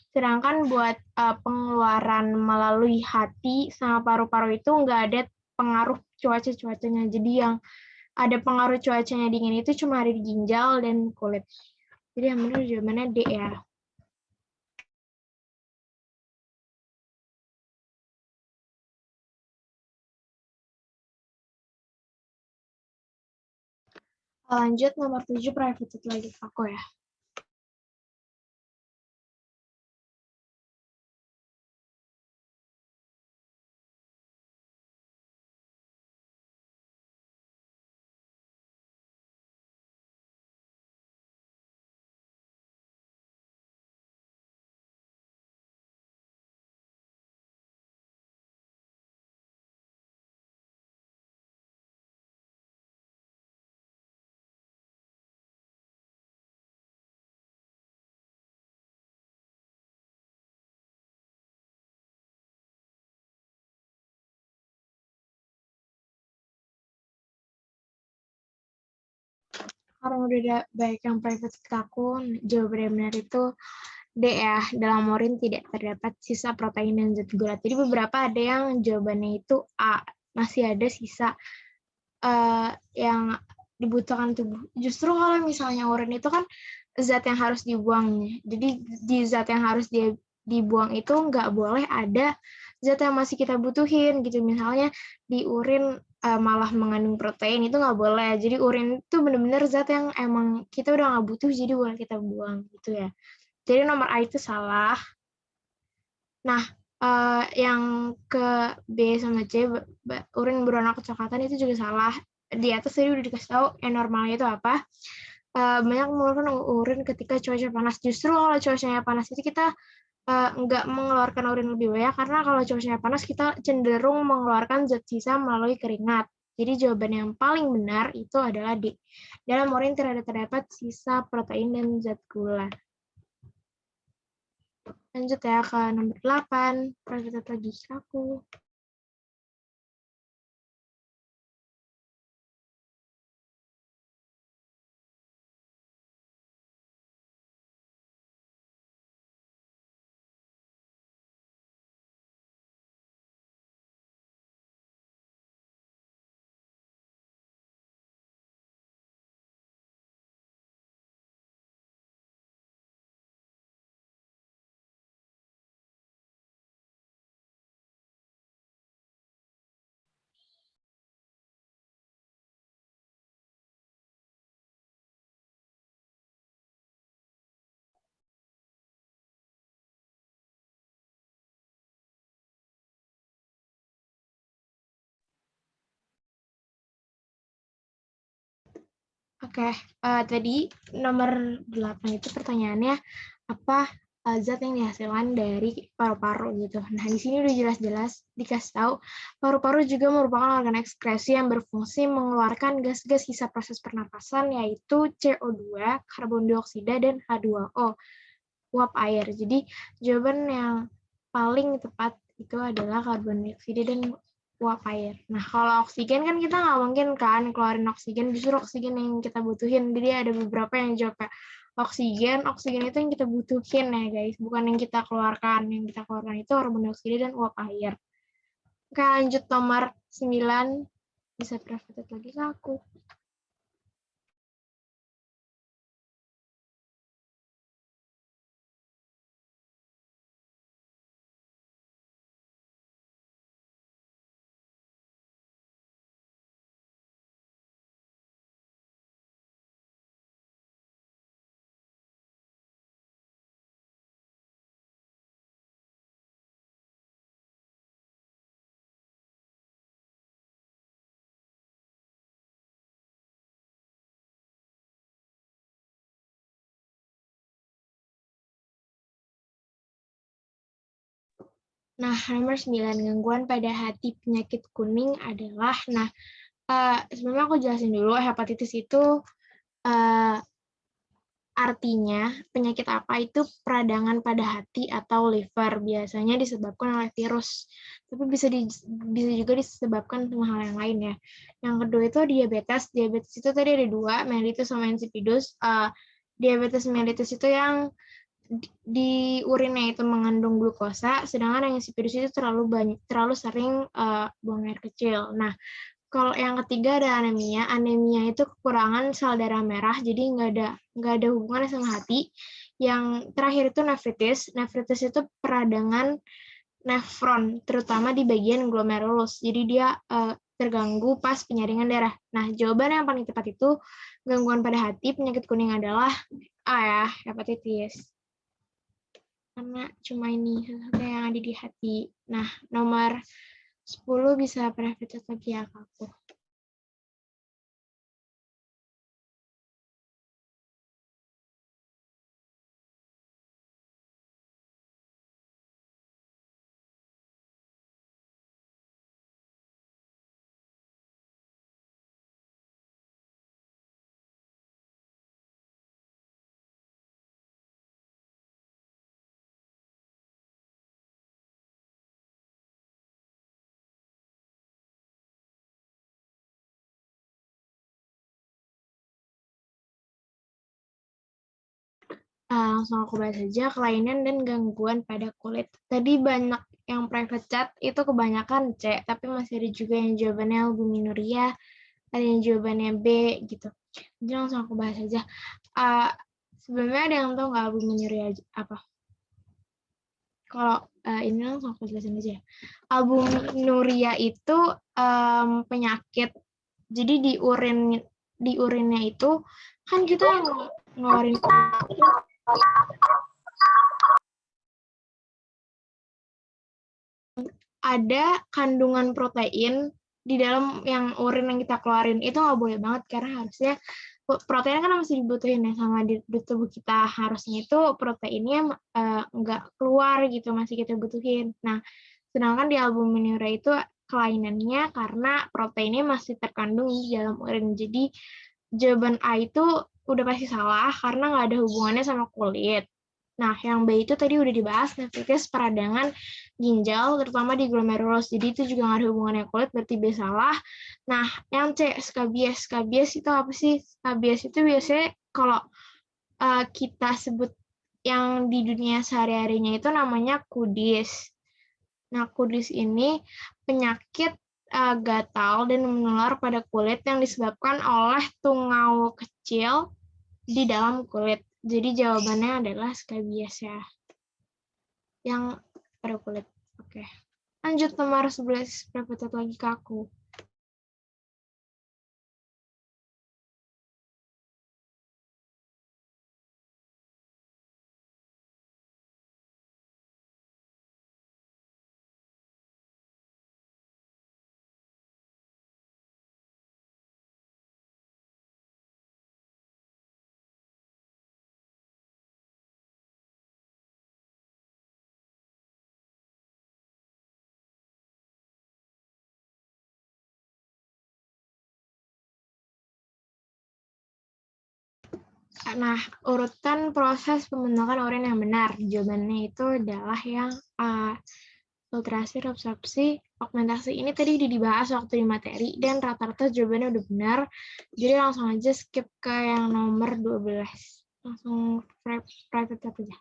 Sedangkan buat pengeluaran melalui hati sama paru-paru itu nggak ada pengaruh cuacanya. Jadi yang ada pengaruh cuacanya dingin itu cuma ada di ginjal dan kulit. Jadi yang benar jawabannya D ya. Lanjut nomor 7 private lagi aku ya. Karena udah ada baik yang private ke aku, jawaban yang benar itu D ya, dalam urin tidak terdapat sisa protein dan zat gula. Jadi beberapa ada yang jawabannya itu A, masih ada sisa yang dibutuhkan tubuh. Justru kalau misalnya urin itu kan zat yang harus dibuang. Jadi di zat yang harus dibuang itu nggak boleh ada zat yang masih kita butuhin gitu. Misalnya di urin malah mengandung protein itu nggak boleh. Jadi urin itu benar-benar zat yang emang kita udah nggak butuh jadi boleh kita buang gitu ya. Jadi nomor A itu salah. Nah, yang ke B sama C, urin berwarna kecoklatan itu juga salah. Di atas tadi udah dikasih tahu yang normalnya itu apa. Banyak mengeluarkan urin ketika cuaca panas. Justru kalau cuacanya panas itu kita nggak mengeluarkan urin lebih banyak, karena kalau cuacanya panas kita cenderung mengeluarkan zat sisa melalui keringat. Jadi jawaban yang paling benar itu adalah D. Dalam urin tidak terdapat sisa protein dan zat gula. Lanjut ya ke nomor 8, private lagi aku. Oke, tadi nomor 8 itu pertanyaannya apa zat yang dihasilkan dari paru-paru gitu. Nah, di sini udah jelas-jelas dikasih tahu paru-paru juga merupakan organ ekskresi yang berfungsi mengeluarkan gas-gas sisa proses pernapasan yaitu CO2, karbon dioksida, dan H2O, uap air. Jadi jawaban yang paling tepat itu adalah karbon dioksida dan uap air. Nah, kalau oksigen kan kita nggak mungkin kan keluarin oksigen, justru oksigen yang kita butuhin. Jadi ada beberapa yang jawab kayak oksigen itu yang kita butuhin ya guys, bukan yang kita keluarkan. Yang kita keluarkan itu karbon dioksida dan uap air. Oke, lanjut nomor 9. Bisa private lagi ke aku. Nah, nomor 9, gangguan pada hati penyakit kuning adalah, sebelumnya aku jelasin dulu, hepatitis itu artinya penyakit apa itu peradangan pada hati atau liver, biasanya disebabkan oleh virus. Tapi bisa juga disebabkan sama hal yang lain ya. Yang kedua itu diabetes. Diabetes itu tadi ada dua, mellitus sama insipidus. Diabetes mellitus itu yang di urinnya itu mengandung glukosa, sedangkan yang insipidus itu terlalu sering buang air kecil. Nah, kalau yang ketiga ada anemia. Anemia itu kekurangan sel darah merah, jadi nggak ada hubungannya sama hati. Yang terakhir itu nefritis. Nefritis itu peradangan nefron, terutama di bagian glomerulus. Jadi dia terganggu pas penyaringan darah. Nah, jawaban yang paling tepat itu gangguan pada hati penyakit kuning adalah A ya, hepatitis. Karena cuma ini satu yang ada di hati. Nah, nomor 10 bisa private chat lagi ya, Kak aku. Langsung aku bahas aja, kelainan dan gangguan pada kulit. Tadi banyak yang private chat, itu kebanyakan C, tapi masih ada juga yang jawabannya albuminuria, ada yang jawabannya B, gitu. Jadi langsung aku bahas aja. Sebelumnya ada yang tahu nggak albuminuria apa? Kalau ini langsung aku jelasin aja ya. Albuminuria itu penyakit, jadi di urinnya itu, kan kita ngeluarin ada kandungan protein di dalam yang urin yang kita keluarin. Itu nggak boleh banget, karena harusnya protein kan masih dibutuhin ya sama di tubuh kita. Harusnya itu proteinnya nggak keluar gitu, masih kita butuhin. Nah, sedangkan di albuminuria itu kelainannya karena proteinnya masih terkandung di dalam urin. Jadi jawaban A itu udah pasti salah karena nggak ada hubungannya sama kulit. Nah, yang B itu tadi udah dibahas, nefritis peradangan ginjal, terutama di glomerulus. Jadi itu juga nggak ada hubungannya kulit, berarti B salah. Nah, yang C, skabies. Skabies itu apa sih? Skabies itu biasanya kalau kita sebut yang di dunia sehari-harinya itu namanya kudis. Nah, kudis ini penyakit gatal dan menular pada kulit yang disebabkan oleh tungau kecil di dalam kulit. Jadi jawabannya adalah skabies ya, yang pada kulit. Oke. Lanjut nomor 11, berapa lagi ke aku? Nah, urutan proses pembentukan urin yang benar. Jawabannya itu adalah yang A. Filtrasi, reabsorpsi, augmentasi. Ini tadi udah dibahas waktu di materi, dan rata-rata jawabannya udah benar. Jadi langsung aja skip ke yang nomor 12. Langsung private chat aja.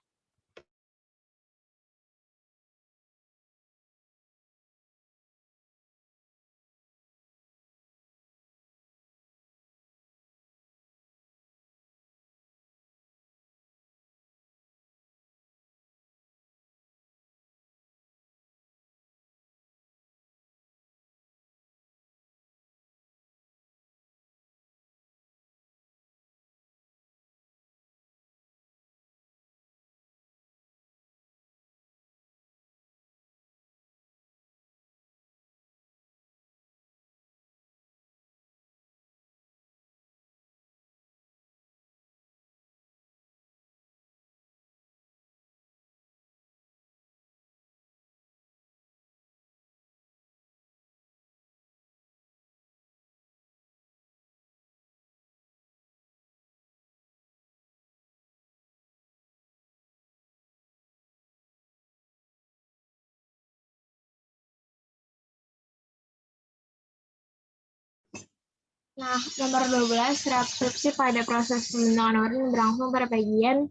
Nah, nomor 12, reabsorpsi pada proses pembentukan urin berlangsung pada bagian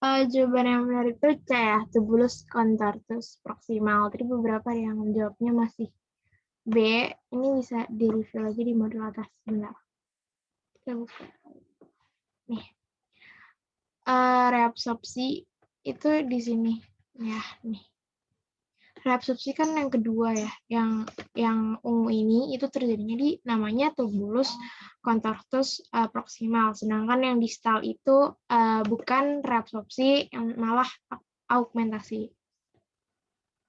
jawaban yang benar itu C ya, tubulus contortus proximal. Tadi beberapa yang jawabnya masih B. Ini bisa di-review lagi di modul atas. Bentar. Kita buka. Nih. Reabsorpsi itu di sini. Ya, nih. Reabsorpsi kan yang kedua ya, yang ungu ini itu terjadinya di namanya tubulus contortus proximal, sedangkan yang distal itu bukan reabsorpsi, yang malah augmentasi.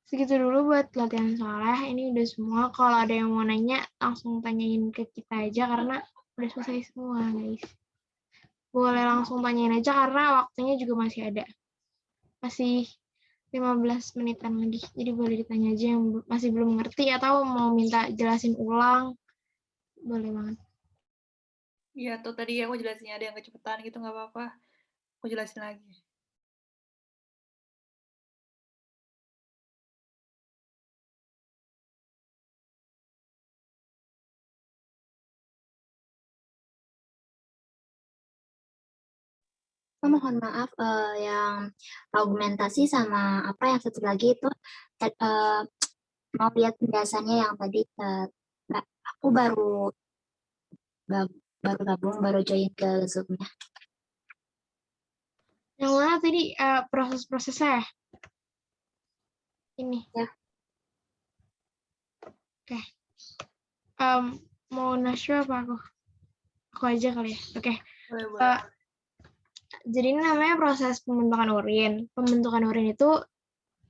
Segitu dulu buat latihan soalnya, ini udah semua. Kalau ada yang mau nanya langsung tanyain ke kita aja karena udah selesai semua guys. Boleh langsung tanyain aja karena waktunya juga masih ada. Masih 15 menitan lagi. Jadi boleh ditanya aja yang masih belum ngerti atau mau minta jelasin ulang. Boleh banget. Iya, tuh tadi aku jelasinnya ada yang kecepatan gitu, nggak apa-apa. Aku jelasin lagi. Mohon maaf, yang augmentasi sama apa yang satu lagi itu mau lihat penjelasannya yang tadi aku baru gabung, baru join ke Zoom-nya. Yang mana tadi proses-prosesnya ya? Ini. Ya. Oke. Mau Nashwa apa aku? Aku aja kali ya. Oke. Boleh. Jadi ini namanya proses pembentukan urin. Pembentukan urin itu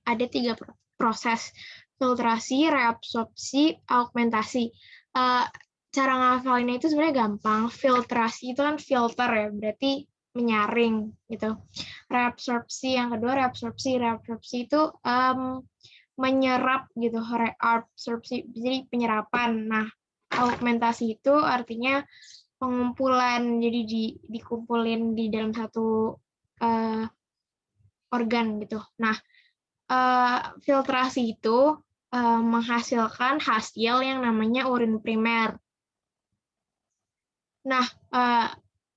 ada 3 proses. Filtrasi, reabsorpsi, augmentasi. Cara ngafalinnya itu sebenarnya gampang. Filtrasi itu kan filter ya, berarti menyaring gitu. Reabsorpsi yang kedua, reabsorpsi itu menyerap gitu, reabsorpsi jadi penyerapan. Nah, augmentasi itu artinya pengumpulan, jadi dikumpulin di dalam satu organ gitu. Nah, filtrasi itu menghasilkan hasil yang namanya urin primer. Nah,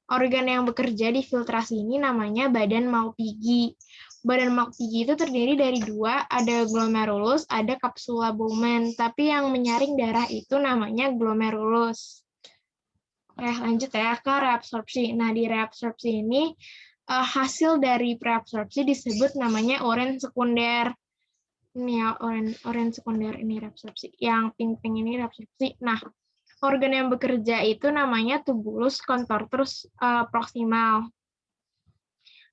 organ yang bekerja di filtrasi ini namanya badan Malpighi. Badan Malpighi itu terdiri dari 2, ada glomerulus, ada kapsula Bowman. Tapi yang menyaring darah itu namanya glomerulus. Lanjut ya ke reabsorpsi. Nah, di reabsorpsi ini hasil dari preabsorpsi disebut namanya urin sekunder. Ini ya, urin sekunder ini reabsorpsi. Yang pink-pink ini reabsorpsi. Nah, organ yang bekerja itu namanya tubulus contortus proximal.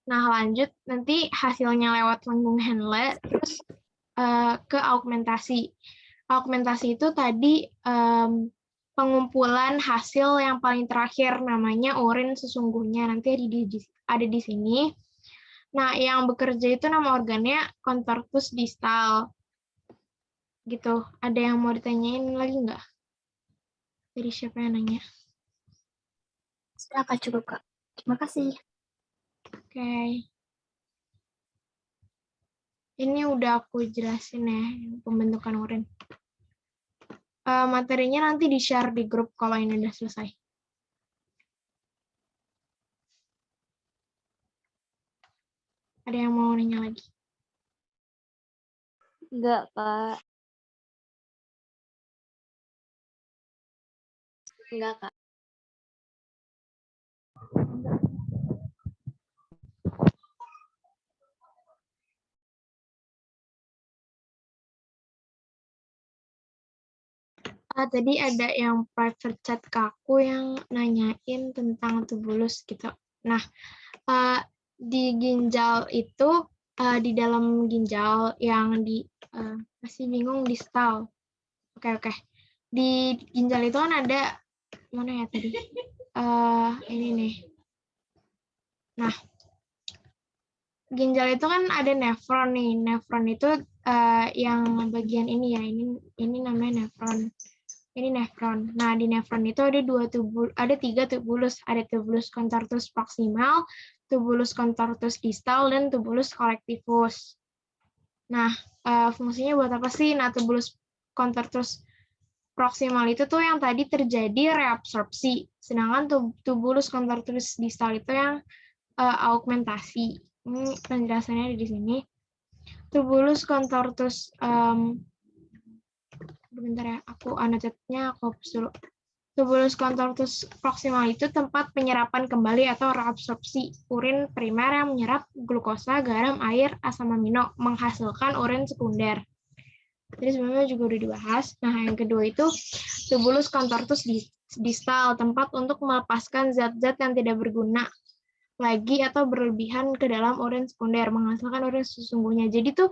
Nah, lanjut nanti hasilnya lewat lengkung Henle terus ke augmentasi. Augmentasi itu tadi pengumpulan hasil yang paling terakhir namanya urin sesungguhnya, nanti ada di sini. Nah, yang bekerja itu nama organnya contortus distal. Gitu. Ada yang mau ditanyain lagi nggak? Dari siapa yang nanya? Silakan cukup, Kak. Terima kasih. Oke. Ini udah aku jelasin ya, pembentukan urin. Materinya nanti di-share di grup kalau ini udah selesai. Ada yang mau nanya lagi? Enggak, Kak. Enggak, Kak. Tadi ada yang private chat ke aku yang nanyain tentang tubulus gitu. Nah, di ginjal itu, di dalam ginjal yang masih bingung distal. Oke. Di ginjal itu kan ada, mana ya tadi? Ini nih. Nah, ginjal itu kan ada nefron nih. Nefron itu yang bagian ini ya. Ini namanya nefron. Ini nefron. Nah, di nefron itu ada 3 tubulus. Ada tubulus contortus proximal, tubulus contortus distal, dan tubulus collectivus. Nah, fungsinya buat apa sih? Nah, tubulus contortus proksimal itu tuh yang tadi terjadi reabsorpsi, sedangkan tubulus contortus distal itu yang augmentasi. Ini penjelasannya ada di sini. Tubulus contortus, bentar ya, aku annotate-nya aku hapus dulu. Tubulus contortus proksimal itu tempat penyerapan kembali atau reabsorpsi urin primer yang menyerap glukosa, garam, air, asam amino, menghasilkan urin sekunder. Jadi sebenarnya juga udah dibahas. Nah, yang kedua itu tubulus contortus distal, tempat untuk melepaskan zat-zat yang tidak berguna lagi atau berlebihan ke dalam urin sekunder, menghasilkan urin sesungguhnya. Jadi tuh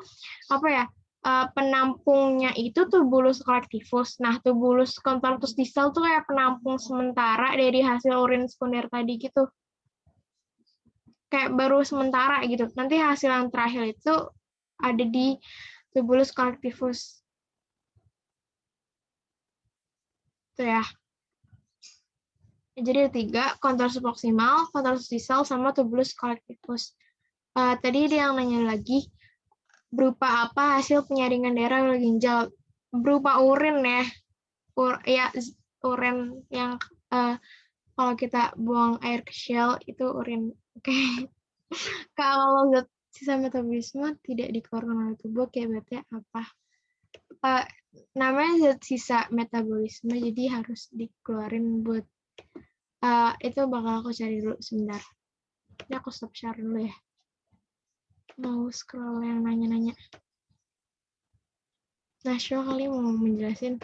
apa ya? Penampungnya itu tubulus collectivus. Nah, tubulus contortus distal tuh kayak penampung sementara dari hasil urin sekunder tadi gitu. Kayak baru sementara gitu. Nanti hasil yang terakhir itu ada di tubulus collectivus. Itu ya. Jadi ada 3, contortus proximal, contortus distal, sama tubulus collectivus. Tadi ada yang nanya lagi, berupa apa hasil penyaringan darah oleh ginjal? Berupa urin ya. Urin yang kalau kita buang air ke shell itu urin. Oke. Kalau zat sisa metabolisme tidak dikeluarkan oleh tubuh, kayak berarti apa? Namanya zat sisa metabolisme, jadi harus dikeluarin buat itu bakal aku cari dulu sebentar. Ini aku stop share dulu ya. Mau scroll yang nanya-nanya. Nashwa kali mau menjelasin.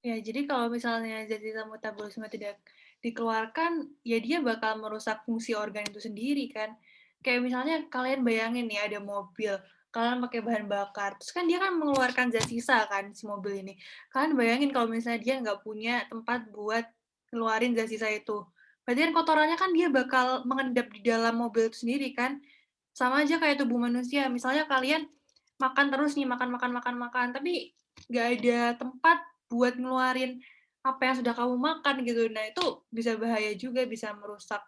Ya, jadi kalau misalnya zat sisa metabolisme tidak dikeluarkan, ya dia bakal merusak fungsi organ itu sendiri kan. Kayak misalnya kalian bayangin nih ada mobil, kalian pakai bahan bakar, terus kan dia kan mengeluarkan zat sisa kan si mobil ini. Kalian bayangin kalau misalnya dia nggak punya tempat buat ngeluarin zat sisa itu. Berarti kan kotorannya kan dia bakal mengendap di dalam mobil itu sendiri kan. Sama aja kayak tubuh manusia. Misalnya kalian makan terus nih, makan, tapi nggak ada tempat buat ngeluarin apa yang sudah kamu makan gitu. Nah, itu bisa bahaya juga, bisa merusak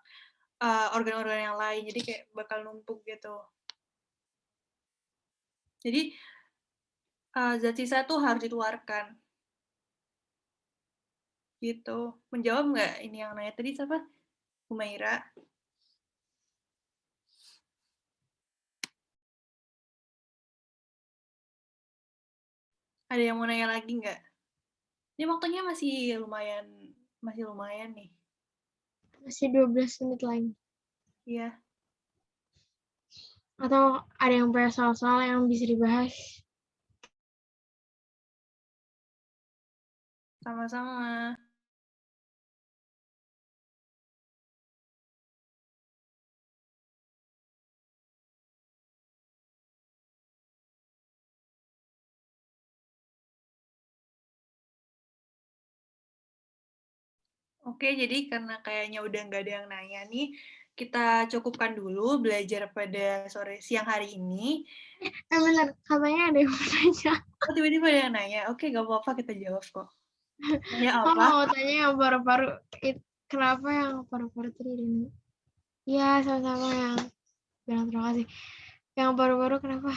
organ-organ yang lain. Jadi kayak bakal numpuk gitu. Jadi zat sisa tuh harus dikeluarkan. Gitu. Menjawab nggak ini yang nanya tadi siapa? Humaira. Ada yang mau nanya lagi nggak? Ini waktunya masih lumayan nih. Masih 12 menit lagi. Iya. Atau ada yang punya soal-soal yang bisa dibahas? Sama-sama. Oke, jadi karena kayaknya udah nggak ada yang nanya nih, kita cukupkan dulu belajar pada siang hari ini. Benar, katanya ada yang mau nanya. Oh, tiba-tiba ada yang nanya. Oke, nggak apa-apa, kita jawab kok. Nanya Oh, apa? mau tanya yang paru-paru. Kenapa yang paru-paru tadi? Iya, sama-sama yang bilang terima kasih. Yang paru-paru kenapa?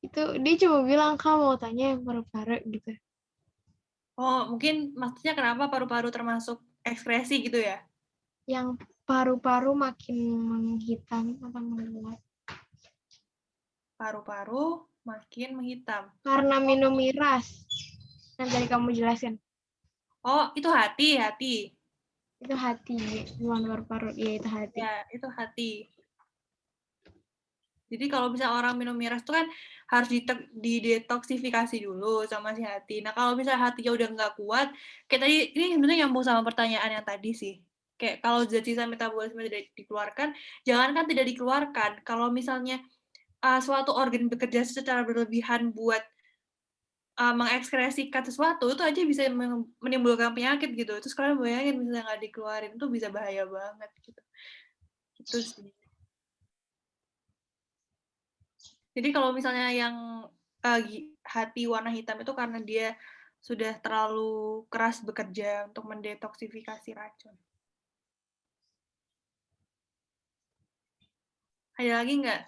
Itu dia cuma bilang kamu mau tanya yang paru-paru gitu. Oh, mungkin maksudnya kenapa paru-paru termasuk ekskresi gitu ya? Yang paru-paru makin menghitam atau menggelap. Paru-paru makin menghitam. Karena minum miras. Yang tadi kamu jelasin. Oh, itu hati. Itu hati, bukan paru-paru. Iya, itu hati. Ya, itu hati. Jadi kalau misalnya orang minum miras itu kan harus didetoksifikasi dulu sama si hati. Nah, kalau misalnya hatinya udah nggak kuat, kayak tadi, ini sebenarnya nyambung sama pertanyaan yang tadi sih. Kayak kalau zat sisa metabolisme tidak dikeluarkan, jangankan tidak dikeluarkan, kalau misalnya suatu organ bekerja secara berlebihan buat mengekskresikan sesuatu, itu aja bisa menimbulkan penyakit gitu. Terus kalian bayangin misalnya nggak dikeluarin, itu bisa bahaya banget gitu. Itu sih. Jadi kalau misalnya yang hati warna hitam itu karena dia sudah terlalu keras bekerja untuk mendetoksifikasi racun. Ada lagi nggak?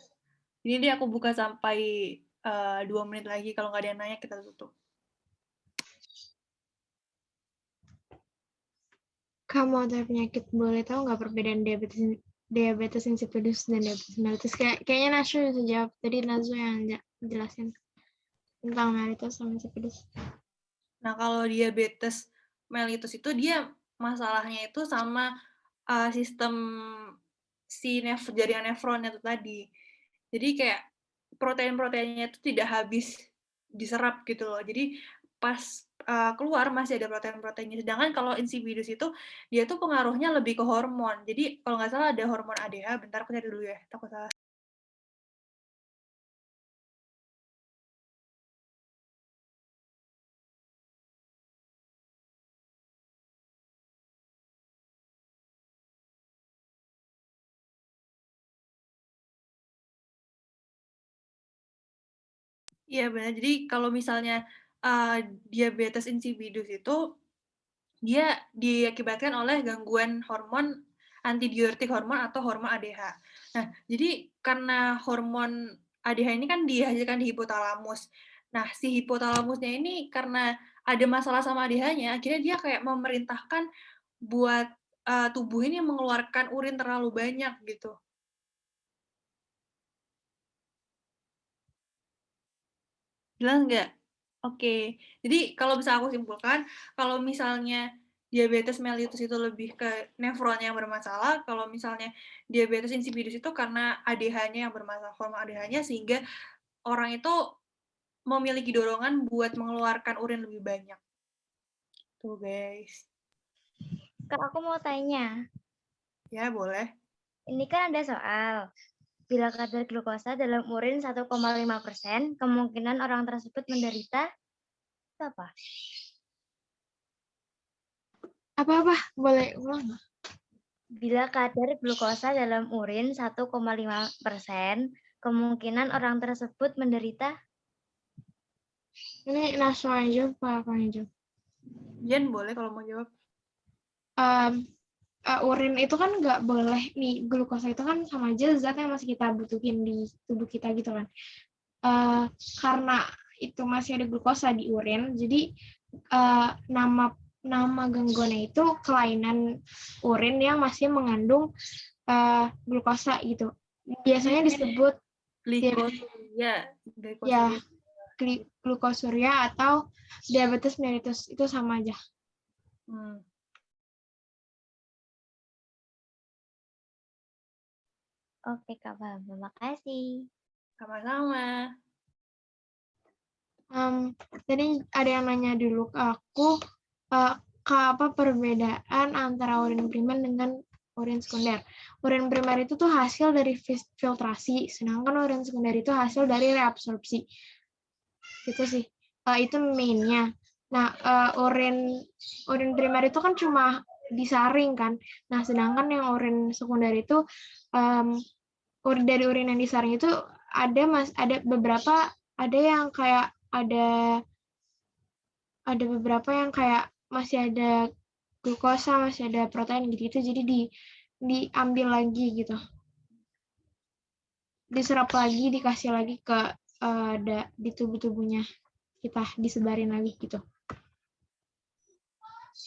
Ini deh aku buka sampai 2 menit lagi. Kalau nggak ada yang nanya, kita tutup. Kamu ada penyakit, boleh tahu nggak perbedaan diabetes insipidus dan diabetes mellitus? Kayaknya Nasya bisa jawab. Tadi Nazwa yang jelasin tentang mellitus sama insipidus. Nah, kalau diabetes mellitus itu dia masalahnya itu sama sistem si jaringan nefronnya itu tadi. Jadi kayak protein-proteinnya itu tidak habis diserap gitu loh. Jadi pas keluar masih ada protein-proteinnya. Sedangkan kalau insipidus itu dia tuh pengaruhnya lebih ke hormon. Jadi kalau nggak salah ada hormon ADH. Bentar aku cari dulu ya. Takut salah. Iya benar. Jadi kalau misalnya diabetes insipidus itu dia diakibatkan oleh gangguan hormon antidiuretik hormon atau hormon ADH. Nah, jadi karena hormon ADH ini kan dihasilkan di hipotalamus. Nah, si hipotalamusnya ini karena ada masalah sama ADH-nya, akhirnya dia kayak memerintahkan buat tubuh ini mengeluarkan urin terlalu banyak gitu. Jelas nggak? Oke. Jadi kalau bisa aku simpulkan, kalau misalnya diabetes mellitus itu lebih ke nefron yang bermasalah, kalau misalnya diabetes insipidus itu karena ADH-nya yang bermasalah, hormon ADH-nya, sehingga orang itu memiliki dorongan buat mengeluarkan urin lebih banyak. Tuh guys. Kak, aku mau tanya. Ya, boleh. Ini kan ada soal. Bila kadar glukosa dalam urin 1,5%, kemungkinan orang tersebut menderita apa? Apa-apa? Boleh ulang nggak? Bila kadar glukosa dalam urin 1,5%, kemungkinan orang tersebut menderita. Ini Naswa yang jawab, apa yang jawab? Jen boleh kalau mau jawab. Urin itu kan nggak boleh nih, glukosa itu kan sama aja zat yang masih kita butuhin di tubuh kita gitu kan. Karena itu masih ada glukosa di urin, jadi nama gangguannya itu kelainan urin yang masih mengandung glukosa gitu. Biasanya disebut glikosuria. ya glukosuria atau diabetes mellitus, itu sama aja. Oke, Kak, paham. Terima kasih. Sama-sama. Tadi ada yang nanya dulu ke aku, apa perbedaan antara urin primer dengan urin sekunder. Urin primer itu tuh hasil dari filtrasi, sedangkan urin sekunder itu hasil dari reabsorpsi. Gitu sih. Itu mainnya. Nah, urin primer itu kan cuma disaring kan. Nah, sedangkan yang urin sekunder itu dari urin yang disaring itu ada beberapa, ada yang kayak ada beberapa yang kayak masih ada glukosa, masih ada protein gitu, jadi diambil lagi gitu, diserap lagi, dikasih lagi ke di tubuhnya kita, disebarin lagi gitu.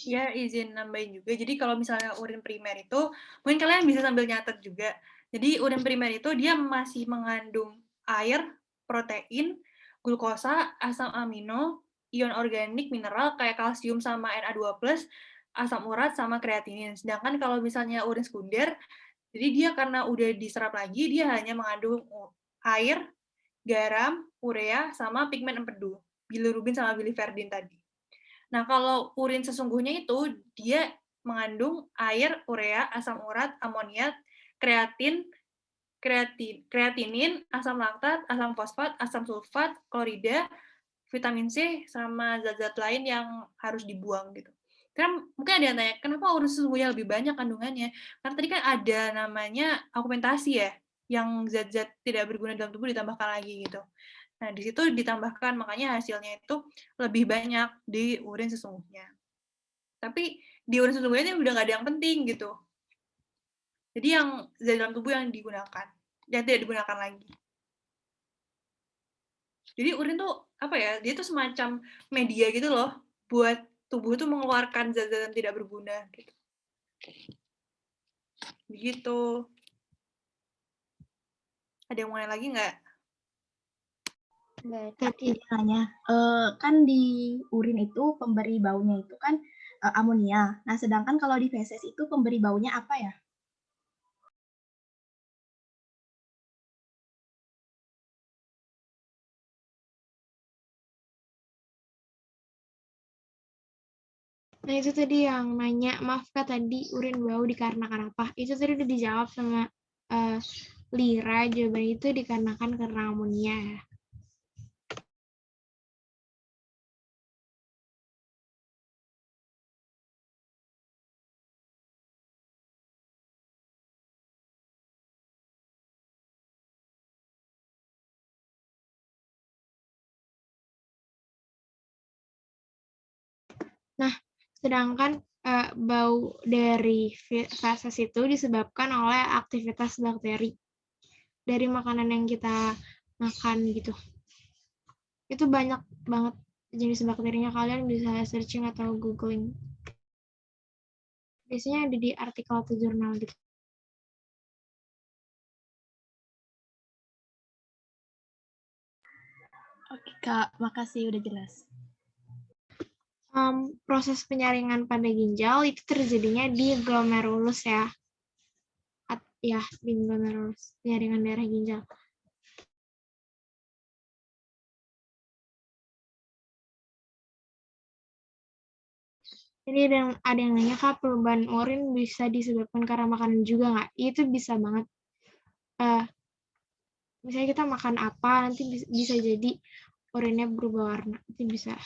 Ya, izin nambahin juga. Jadi kalau misalnya urin primer itu, mungkin kalian bisa sambil nyatet juga. Jadi urin primer itu dia masih mengandung air, protein, glukosa, asam amino, ion organik, mineral kayak kalsium sama Na2+, asam urat sama kreatinin. Sedangkan kalau misalnya urin sekunder, jadi dia karena udah diserap lagi, dia hanya mengandung air, garam, urea, sama pigmen empedu, bilirubin sama biliverdin tadi. Nah, kalau urin sesungguhnya itu, dia mengandung air, urea, asam urat, amoniat, kreatinin, asam laktat, asam fosfat, asam sulfat, klorida, vitamin C, sama zat-zat lain yang harus dibuang gitu. Karena mungkin ada yang tanya, kenapa urin sesungguhnya lebih banyak kandungannya? Karena tadi kan ada namanya augmentasi ya, yang zat-zat tidak berguna dalam tubuh ditambahkan lagi gitu. Nah, di situ ditambahkan, makanya hasilnya itu lebih banyak di urin sesungguhnya. Tapi di urin sesungguhnya ini udah nggak ada yang penting gitu. Jadi yang zat dalam tubuh yang digunakan, yang tidak digunakan lagi. Jadi urin tuh apa ya? Dia tuh semacam media gitu loh buat tubuh tuh mengeluarkan zat-zat yang tidak berguna gitu. Begitu. Ada yang mau nanya lagi nggak? Tadi nanya, kan di urin itu pemberi baunya itu kan amonia. Nah, sedangkan kalau di feses itu pemberi baunya apa ya? Nah, itu tadi yang nanya, maaf Kak, tadi urin bau dikarenakan apa? Itu tadi udah dijawab sama Lira, jawaban itu dikarenakan karena amonia. Nah, sedangkan bau dari feses itu disebabkan oleh aktivitas bakteri dari makanan yang kita makan gitu. Itu banyak banget jenis bakterinya, kalian bisa searching atau googling. Biasanya ada di artikel atau jurnal gitu. Oke Kak, makasih udah jelas. Proses penyaringan pada ginjal itu terjadinya di glomerulus ya. Ya, di glomerulus, penyaringan darah ginjal. Jadi ada yang nanya, Kak, perubahan urin bisa disebabkan karena makanan juga nggak? Itu bisa banget. Misalnya kita makan apa, nanti bisa jadi urinnya berubah warna. Itu bisa.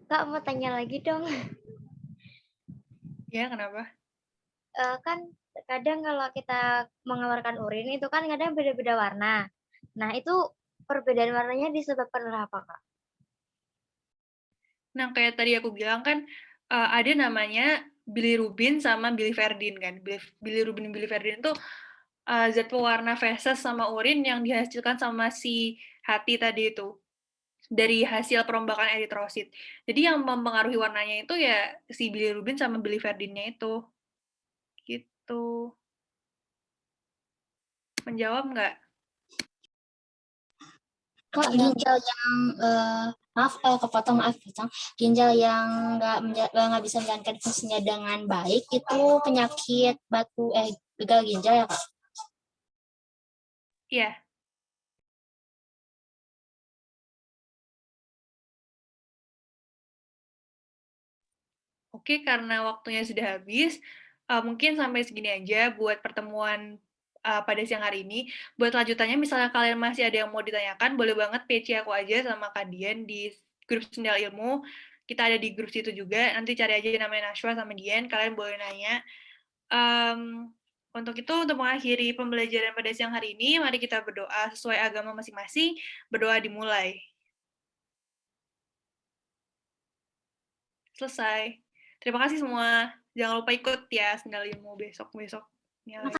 Kak, mau tanya lagi dong. Ya, kenapa? Kan kadang kalau kita mengeluarkan urin itu kan kadang beda-beda warna. Nah, itu perbedaan warnanya disebabkan oleh apa, Kak? Nah, kayak tadi aku bilang kan, ada namanya bilirubin sama biliverdin kan. Bilirubin dan biliverdin itu zat pewarna feses sama urin yang dihasilkan sama si hati tadi itu. Dari hasil perombakan eritrosit. Jadi yang mempengaruhi warnanya itu ya si bilirubin sama biliverdinnya itu. Gitu. Menjawab nggak? Kak, ginjal yang maaf kepotong, maaf potong. Ginjal yang nggak bisa menjalankan fungsinya dengan baik itu penyakit gagal ginjal ya Kak? Iya. Oke, karena waktunya sudah habis, mungkin sampai segini aja buat pertemuan pada siang hari ini. Buat lanjutannya, misalnya kalian masih ada yang mau ditanyakan, boleh banget PC aku aja sama Kak Dian di grup Sendal Ilmu. Kita ada di grup situ juga, nanti cari aja namanya Nashwa sama Dian, kalian boleh nanya. Untuk itu, untuk mengakhiri pembelajaran pada siang hari ini, mari kita berdoa sesuai agama masing-masing, berdoa dimulai. Selesai. Terima kasih semua. Jangan lupa ikut ya Sendal Ilmu besok-besoknya lagi.